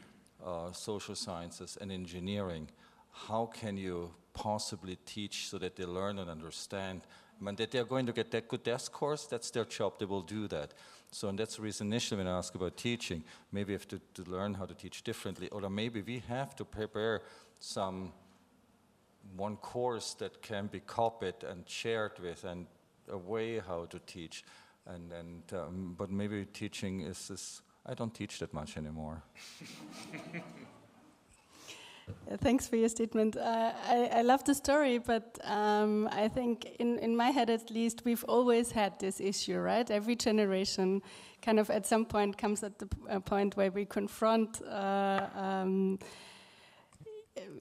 Speaker 1: social sciences, and engineering. How can you possibly teach so that they learn and understand? I mean, that they're going to get that good test scores, that's their job, they will do that. So, and that's the reason initially when I ask about teaching, maybe we have to learn how to teach differently, or maybe we have to prepare one course that can be copied and shared with, and a way how to teach. But maybe teaching is I don't teach that much anymore.
Speaker 4: Thanks for your statement. I love the story, but I think in my head at least, we've always had this issue, right? Every generation kind of at some point comes at the point where we confront,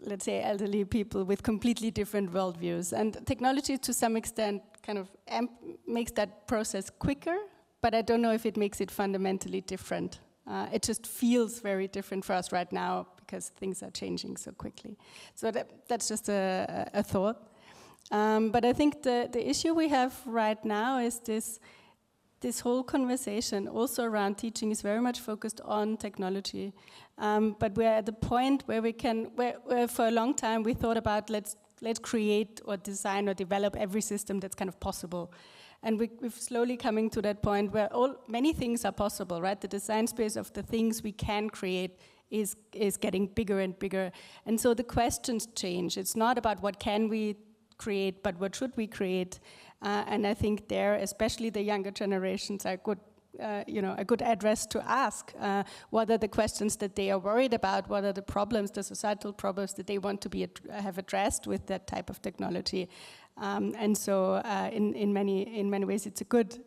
Speaker 4: let's say, elderly people with completely different worldviews. And technology to some extent kind of makes that process quicker, but I don't know if it makes it fundamentally different. It just feels very different for us right now because things are changing so quickly. So that's just a thought. But I think the issue we have right now is this whole conversation also around teaching is very much focused on technology. But we're at the point where where for a long time we thought about let's create or design or develop every system that's kind of possible. And we've slowly coming to that point where many things are possible, right? The design space of the things we can create is getting bigger and bigger. And so the questions change. It's not about what can we create, but what should we create? And I think there, especially the younger generations, are a good address to ask. What are the questions that they are worried about? What are the problems, the societal problems that they want to have addressed with that type of technology? And so, in many ways, it's a good.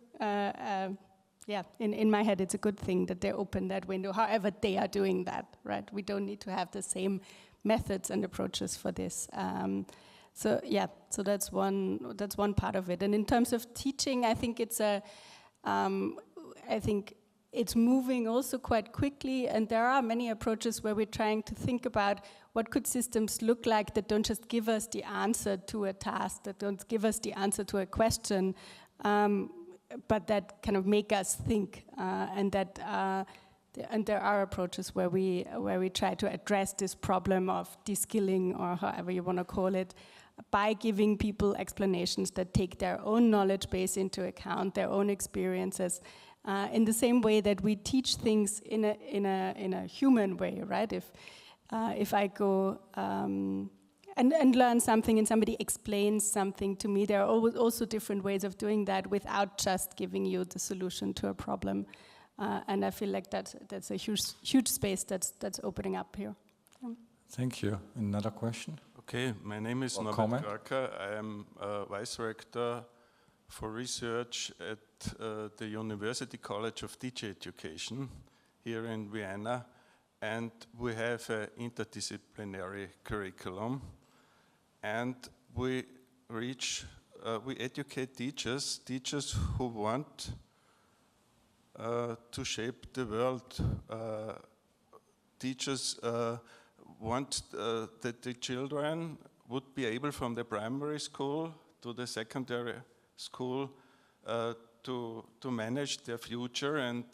Speaker 4: In my head, it's a good thing that they open that window. However, they are doing that, right? We don't need to have the same methods and approaches for this. So that's one part of it. And in terms of teaching, I think it's moving also quite quickly, and there are many approaches where we're trying to think about what could systems look like that don't just give us the answer to a task, that don't give us the answer to a question, but that kind of make us think, and there are approaches where we try to address this problem of de-skilling, or however you want to call it, by giving people explanations that take their own knowledge base into account, their own experiences, in the same way that we teach things in a human way, right? If I go and learn something and somebody explains something to me, there are also different ways of doing that without just giving you the solution to a problem. And I feel like that's a huge space that's opening up here.
Speaker 1: Thank you. Another question?
Speaker 12: Okay, my name is Norbert Garker. I am Vice-Rector for research at the University College of Teacher Education here in Vienna, and we have an interdisciplinary curriculum, and we educate teachers who want to shape the world. Teachers want that the children would be able from the primary school to the secondary school to manage their future, and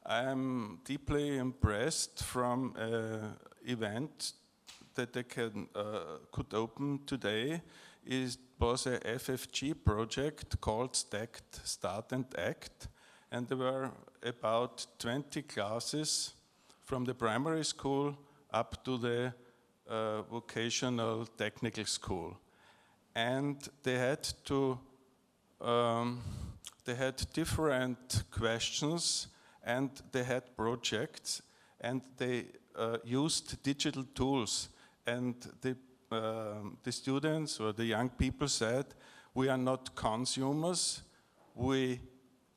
Speaker 12: I am deeply impressed from an event that they could open today. It was a FFG project called Stacked, Start and Act, and there were about 20 classes from the primary school up to the vocational technical school. And they had different questions, and they had projects, and they used digital tools. And the students or the young people said, we are not consumers, we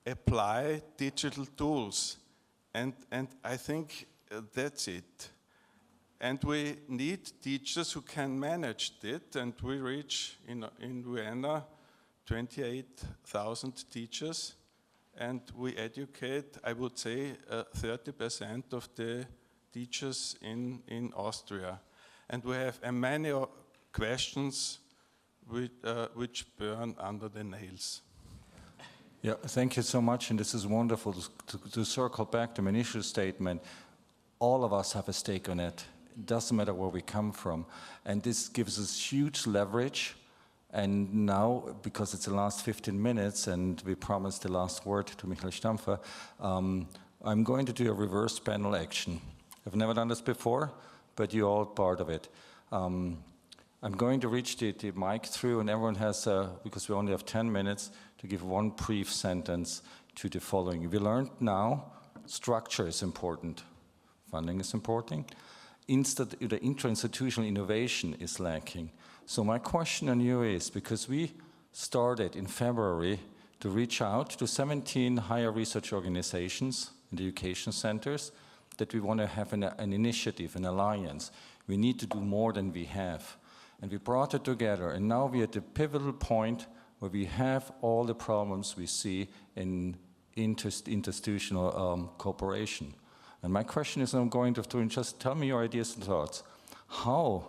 Speaker 12: apply digital tools. And I think that's it. And we need teachers who can manage it, and we reach in Vienna 28,000 teachers, and we educate, I would say, 30% of the teachers in Austria. And we have many questions which burn under the nails.
Speaker 1: Yeah, thank you so much, and this is wonderful to circle back to my initial statement. All of us have a stake on it. It doesn't matter where we come from. And this gives us huge leverage. And now, because it's the last 15 minutes, and we promised the last word to Michael Stampfer, I'm going to do a reverse panel action. I've never done this before, but you're all part of it. I'm going to reach the mic through, and everyone has, because we only have 10 minutes, to give one brief sentence to the following. We learned now structure is important. Funding is important. The intra-institutional innovation is lacking. So my question on you is, because we started in February to reach out to 17 higher research organizations and education centers, that we want to have an initiative, an alliance. We need to do more than we have. And we brought it together, and now we're at the pivotal point where we have all the problems we see in institutional cooperation. And my question is, I'm going to just tell me your ideas and thoughts. How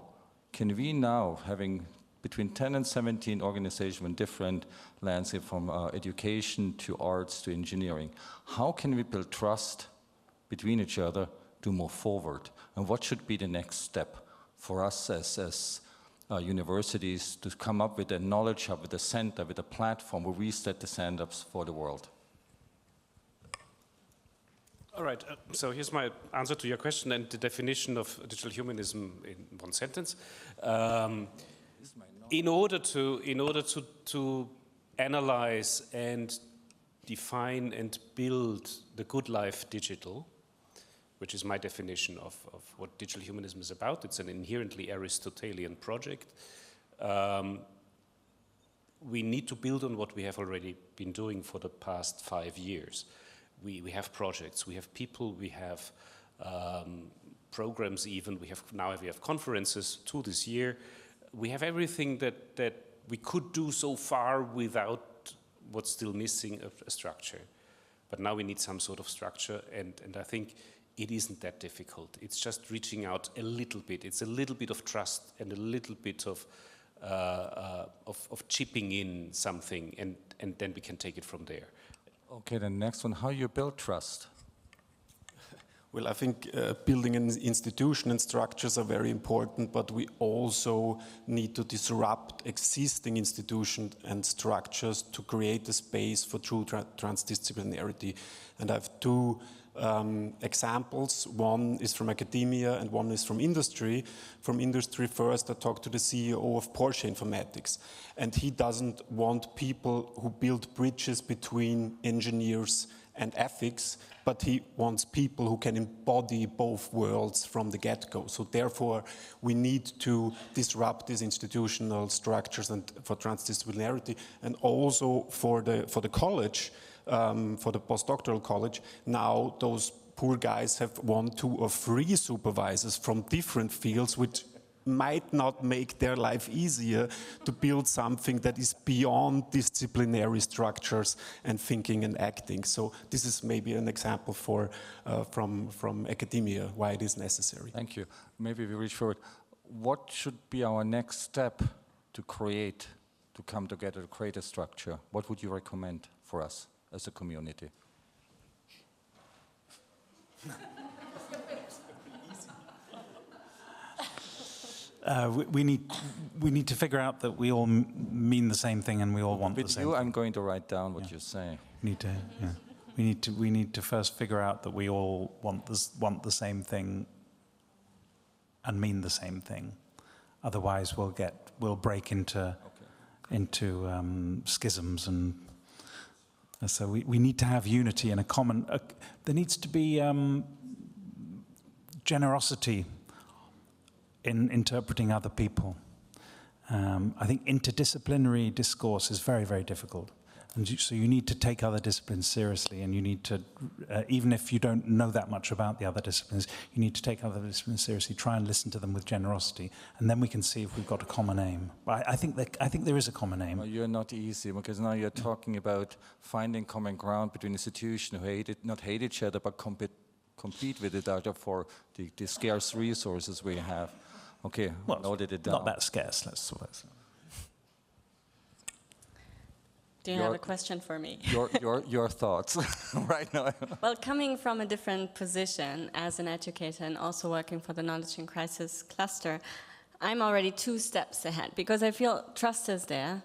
Speaker 1: can we now, having between 10 and 17 organizations in different landscapes, from education to arts to engineering, how can we build trust between each other to move forward? And what should be the next step for us as universities to come up with a knowledge hub, with a center, with a platform where we set the standards for the world?
Speaker 5: All right, so here's my answer to your question and the definition of digital humanism in one sentence. In order to analyze and define and build the good life digital, which is my definition of what digital humanism is about, it's an inherently Aristotelian project. We need to build on what we have already been doing for the past 5 years. We have projects, we have people, we have programs even, we have conferences too this year. We have everything that we could do so far without what's still missing, a structure. But now we need some sort of structure, and I think it isn't that difficult. It's just reaching out a little bit. It's a little bit of trust and a little bit of chipping in something, and then we can take it from there.
Speaker 1: Okay, the next one, how you build trust?
Speaker 13: Well, I think building an institution and structures are very important, but we also need to disrupt existing institutions and structures to create a space for true transdisciplinarity. And I have two examples. One is from academia and one is from industry. From industry first, I talked to the CEO of Porsche Informatics, and he doesn't want people who build bridges between engineers and ethics, but he wants people who can embody both worlds from the get-go. So therefore, we need to disrupt these institutional structures and for transdisciplinarity, and also for the college, for the postdoctoral college. Now those poor guys have 1, 2, or 3 supervisors from different fields, which might not make their life easier to build something that is beyond disciplinary structures and thinking and acting. So this is maybe an example for from academia why it is necessary.
Speaker 1: Thank you. Maybe we reach forward. What should be our next step to come together to create a structure? What would you recommend for us as a community?
Speaker 7: We need to figure out that we all mean the same thing and we all want the same thing.
Speaker 1: I'm going to write down what you say.
Speaker 7: We need to first figure out that we all want the same thing and mean the same thing. Otherwise, we'll break into schisms, and so we need to have unity and a common. There needs to be generosity in interpreting other people. I think interdisciplinary discourse is very, very difficult. And so you need to take other disciplines seriously, and you need to, even if you don't know that much about the other disciplines, you need to take other disciplines seriously, try and listen to them with generosity, and then we can see if we've got a common aim. I think there is a common aim.
Speaker 1: Well, you're not easy, because now you're talking about finding common ground between institutions who not hate each other, but compete with each other for the scarce resources we have. Okay,
Speaker 7: well,
Speaker 1: noted it down.
Speaker 7: Not that scarce, let's suppose.
Speaker 14: Do you have a question for me?
Speaker 1: Your thoughts right now.
Speaker 14: Well, coming from a different position as an educator and also working for the Knowledge and Crisis Cluster, I'm already 2 steps ahead because I feel trust is there.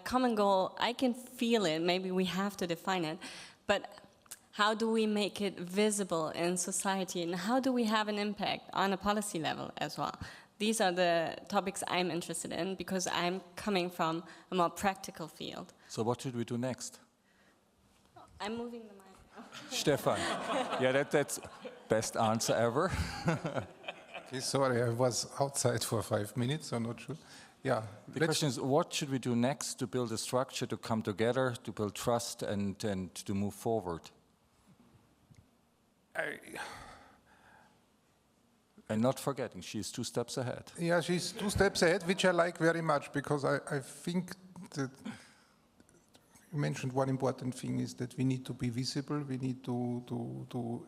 Speaker 14: Common goal, I can feel it, maybe we have to define it, but how do we make it visible in society, and how do we have an impact on a policy level as well? These are the topics I'm interested in because I'm coming from a more practical field.
Speaker 1: So what should we do next?
Speaker 14: I'm moving the mic.
Speaker 1: Stefan. Yeah, that's best answer ever.
Speaker 6: Okay, sorry, I was outside for 5 minutes, I'm not sure. Yeah.
Speaker 1: The question is, what should we do next to build a structure, to come together, to build trust, and to move forward? And not forgetting, she's 2 steps ahead.
Speaker 6: Yeah, she's 2 steps ahead, which I like very much, because I think that you mentioned one important thing is that we need to be visible, we need to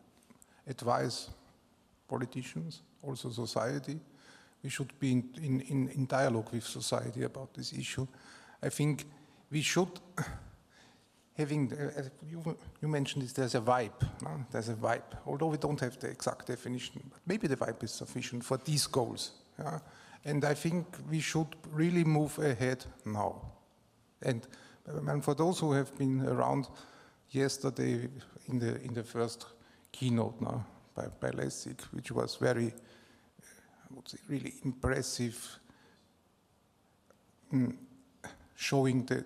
Speaker 6: advise politicians, also society. We should be in dialogue with society about this issue. I think we should, you mentioned this, there's a vibe, no? There's a vibe, although we don't have the exact definition, but maybe the vibe is sufficient for these goals. Yeah? And I think we should really move ahead now. And for those who have been around yesterday in the first keynote now by Lessig, which was very, I would say, really impressive, showing the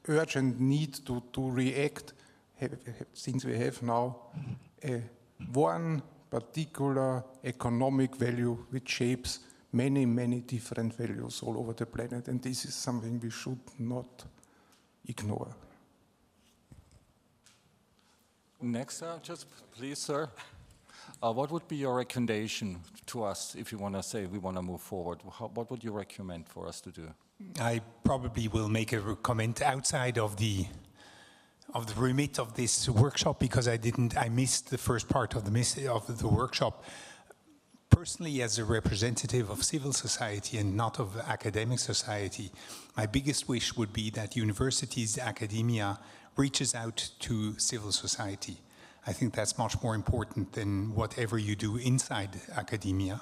Speaker 6: urgent need to react, since we have now one particular economic value which shapes many, many different values all over the planet, and this is something we should not ignore.
Speaker 1: Next, just please, sir. What would be your recommendation to us if you want to say we want to move forward? What would you recommend for us to do?
Speaker 15: I probably will make a comment outside of the remit of this workshop because I missed the first part of the workshop. Personally, as a representative of civil society and not of academic society, my biggest wish would be that universities, academia, reaches out to civil society. I think that's much more important than whatever you do inside academia,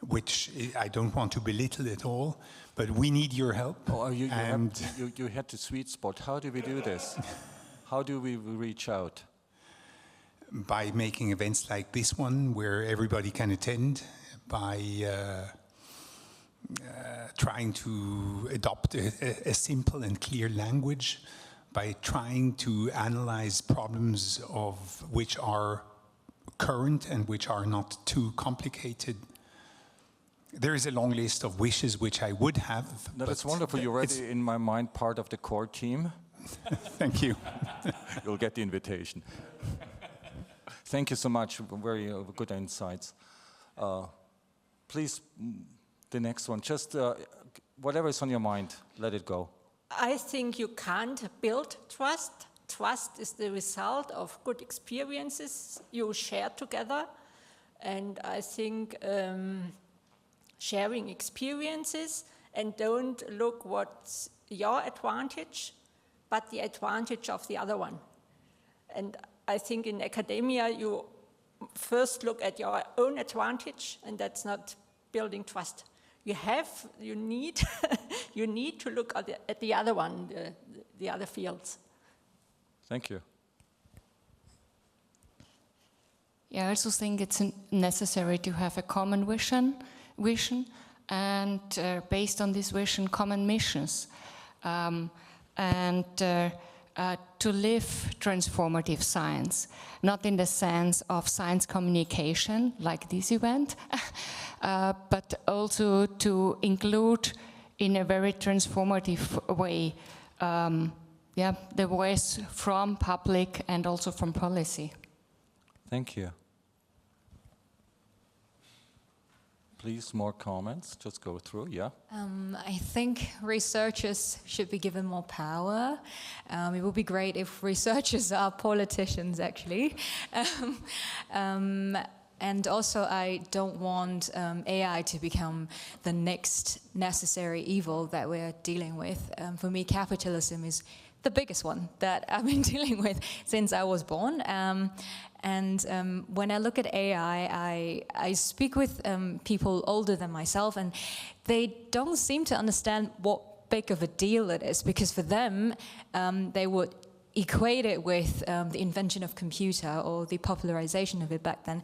Speaker 15: which I don't want to belittle at all, but we need your help.
Speaker 1: Oh, you had the sweet spot. How do we do this? How do we reach out?
Speaker 15: By making events like this one where everybody can attend, by trying to adopt a simple and clear language, by trying to analyze problems of which are current and which are not too complicated. There is a long list of wishes which I would have.
Speaker 1: No, that's wonderful. You're already, in my mind, part of the core team.
Speaker 15: Thank you.
Speaker 1: You'll get the invitation. Thank you so much. Very good insights. Please the next one. Just whatever is on your mind, let it go.
Speaker 16: I think you can't build trust. Trust is the result of good experiences you share together. And I think sharing experiences and don't look what's your advantage, but the advantage of the other one. And I think in academia, you first look at your own advantage, and that's not building trust. You need to look at the other one, the other fields.
Speaker 1: Thank you.
Speaker 8: Yeah, I also think it's necessary to have a common vision, and based on this vision, common missions, and to live transformative science, not in the sense of science communication like this event, but also to include in a very transformative way the voice from public and also from policy.
Speaker 1: Thank you. Please, more comments. Just go through, yeah.
Speaker 17: I think researchers should be given more power. It would be great if researchers are politicians, actually. And also, I don't want AI to become the next necessary evil that we're dealing with. For me, capitalism is the biggest one that I've been dealing with since I was born. And when I look at AI, I speak with people older than myself, and they don't seem to understand what big of a deal it is, because for them, they would equate it with the invention of computer or the popularization of it back then.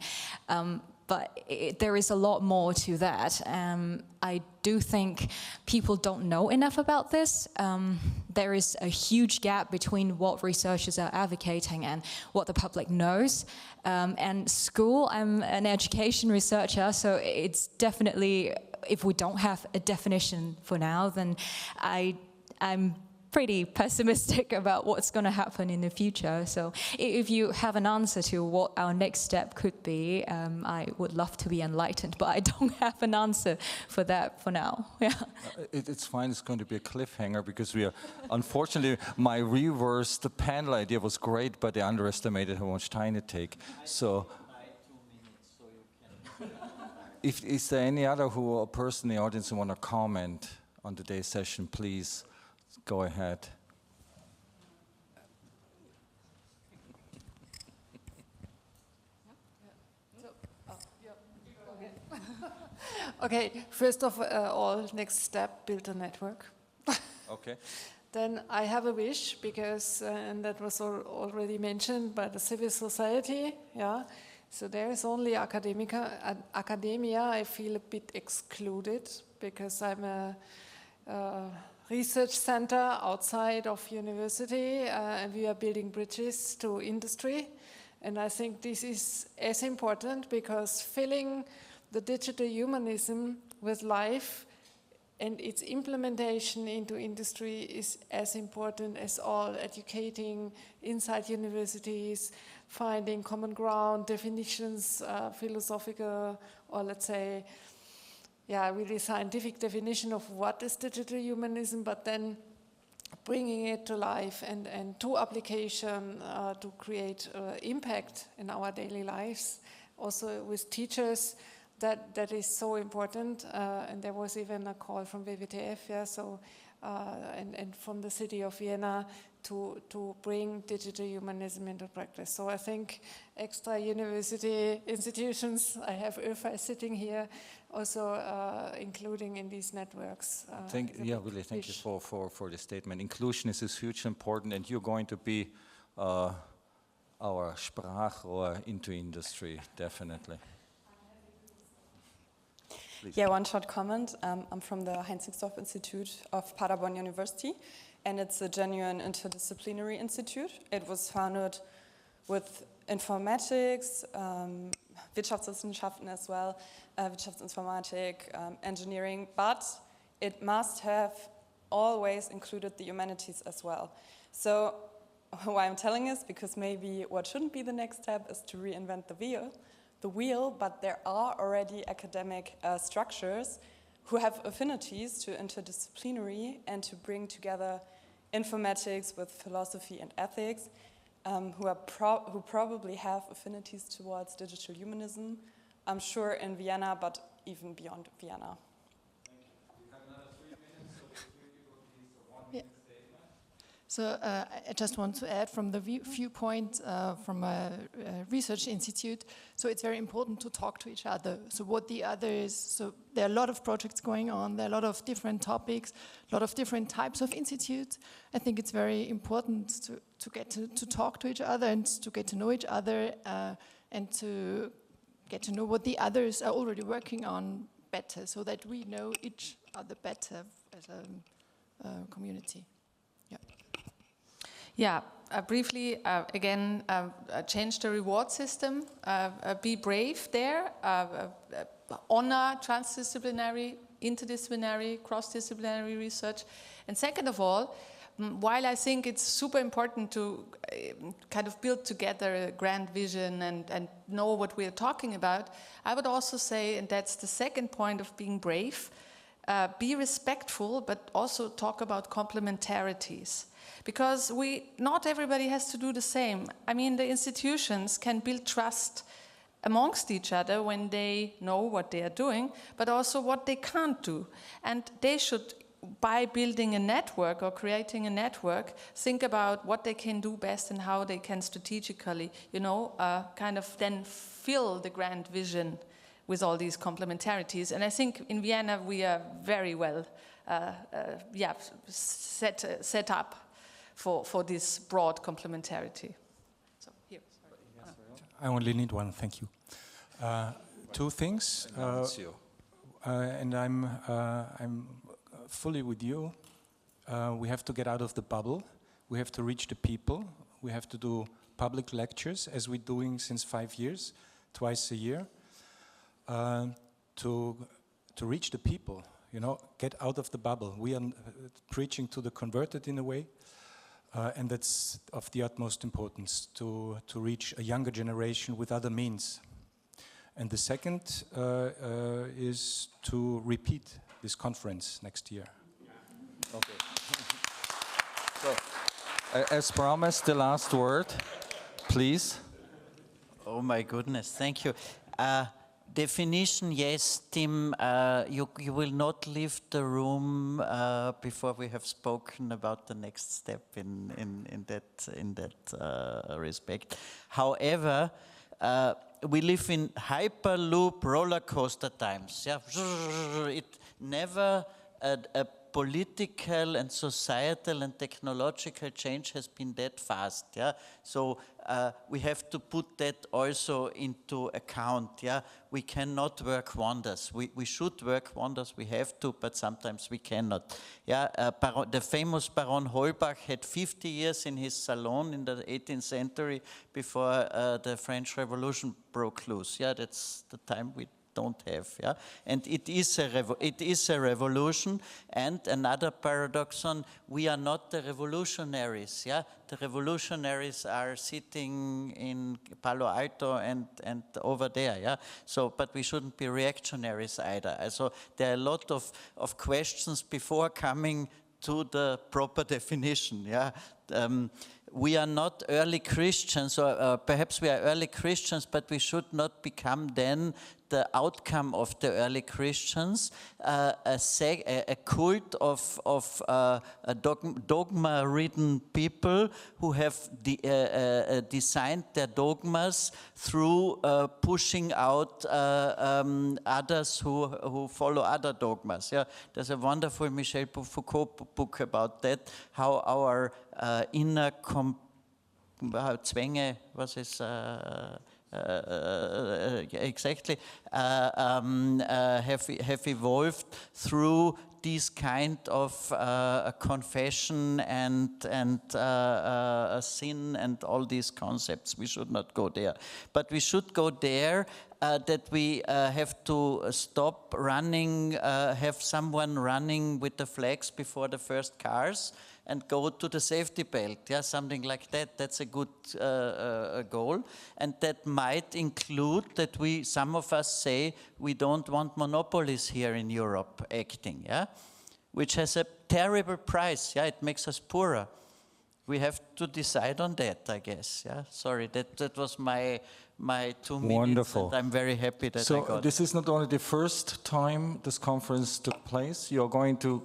Speaker 17: But there is a lot more to that. I do think people don't know enough about this. There is a huge gap between what researchers are advocating and what the public knows. And school, I'm an education researcher, so it's definitely, if we don't have a definition for now, then I'm pretty pessimistic about what's going to happen in the future. So if you have an answer to what our next step could be, I would love to be enlightened, but I don't have an answer for that for now. Yeah.
Speaker 1: It's fine, it's going to be a cliffhanger, because we are, unfortunately, my reversed panel idea was great, but they underestimated how much time it take. So, is there any other person in the audience who want to comment on today's session, please? Go ahead.
Speaker 18: Okay, first of all, next step, build a network.
Speaker 1: Okay.
Speaker 18: Then I have a wish, because, and that was already mentioned by the civil society, yeah. So there is only academia. I feel a bit excluded, because I'm a research center outside of university, and we are building bridges to industry. And I think this is as important, because filling the digital humanism with life and its implementation into industry is as important as all educating inside universities, finding common ground, definitions, philosophical, or let's say, yeah, really scientific definition of what is digital humanism, but then bringing it to life and to application to create impact in our daily lives. Also with teachers, that is so important. And there was even a call from WWF, yeah, so, and from the city of Vienna to bring digital humanism into practice. So I think extra university institutions, I have ERFI sitting here, also including in these networks.
Speaker 1: Thank you for the statement. Inclusion is hugely important, and you're going to be our Sprachrohr into industry, definitely. Please.
Speaker 19: Yeah, one short comment. I'm from the Heinz-Sixdorf Institute of Paderborn University, and it's a genuine interdisciplinary institute. It was founded with informatics, Wirtschaftswissenschaften as well, Wirtschaftsinformatik, engineering, but it must have always included the humanities as well. So why I'm telling this, because maybe what shouldn't be the next step is to reinvent the wheel, but there are already academic structures who have affinities to interdisciplinary and to bring together informatics with philosophy and ethics, who probably have affinities towards digital humanism, I'm sure in Vienna, but even beyond Vienna.
Speaker 18: So I just want to add from the viewpoint from a research institute, so it's very important to talk to each other. So what the other is, so there are a lot of projects going on, there are a lot of different topics, a lot of different types of institutes. I think it's very important to get to talk to each other and to get to know each other and to get to know what the others are already working on better, so that we know each other better as a community. Yeah.
Speaker 10: Yeah, briefly, again, change the reward system, be brave there, honor transdisciplinary, interdisciplinary, cross-disciplinary research. And second of all, while I think it's super important to kind of build together a grand vision and know what we're talking about, I would also say, and that's the second point of being brave, be respectful, but also talk about complementarities. Because not everybody has to do the same. I mean, the institutions can build trust amongst each other when they know what they are doing, but also what they can't do. And they should, by building a network or creating a network, think about what they can do best and how they can strategically, kind of then fill the grand vision with all these complementarities. And I think in Vienna we are very well set up for this broad complementarity. So here,
Speaker 15: I only need one, thank you. Two things, and I'm fully with you. We have to get out of the bubble. We have to reach the people. We have to do public lectures, as we're doing since 5 years, twice a year, to reach the people. Get out of the bubble. We are preaching to the converted in a way. And that's of the utmost importance, to reach a younger generation with other means. And the second is to repeat this conference next year.
Speaker 1: Okay. So, as promised, the last word, please.
Speaker 9: Oh my goodness, thank you. Definition, yes, Tim, you will not leave the room before we have spoken about the next step in that respect. However, we live in hyperloop roller coaster times. Yeah, it never a political and societal and technological change has been that fast. Yeah, so we have to put that also into account. Yeah, we cannot work wonders. We should work wonders. We have to, but sometimes we cannot. Yeah, the famous Baron Holbach had 50 years in his salon in the 18th century before the French Revolution broke loose. Yeah, that's the time we don't have, yeah, and it is a revolution. And another paradoxon: we are not the revolutionaries, yeah. The revolutionaries are sitting in Palo Alto and over there, yeah. So, but we shouldn't be reactionaries either. So there are a lot of questions before coming to the proper definition, yeah. We are not early Christians, or perhaps we are early Christians, but we should not become then the outcome of the early Christians, a cult of dogma-ridden people who have designed their dogmas through pushing out others who follow other dogmas. Yeah, there's a wonderful Michel Foucault book about that, how our inner Zwänge, was is exactly, have evolved through these kind of confession and sin and all these concepts. We should not go there, but we should go there that we have to stop running, have someone running with the flags before the first cars, and go to the safety belt, yeah, something like that. That's a good goal. And that might include that some of us say we don't want monopolies here in Europe acting, yeah, which has a terrible price, yeah, it makes us poorer. We have to decide on that, I guess, yeah. Sorry, that was my 2 minutes.
Speaker 1: Wonderful.
Speaker 9: And I'm very happy that I got
Speaker 1: So this is not only the first time this conference took place, you're going to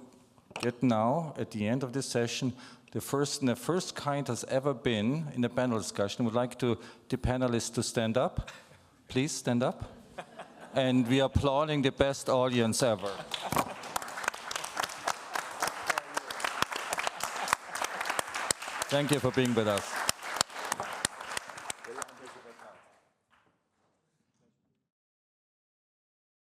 Speaker 1: get now, at the end of this session, the first kind has ever been in a panel discussion. I would like the panelists to stand up. Please stand up. And we are applauding the best audience ever. Thank you for being with us.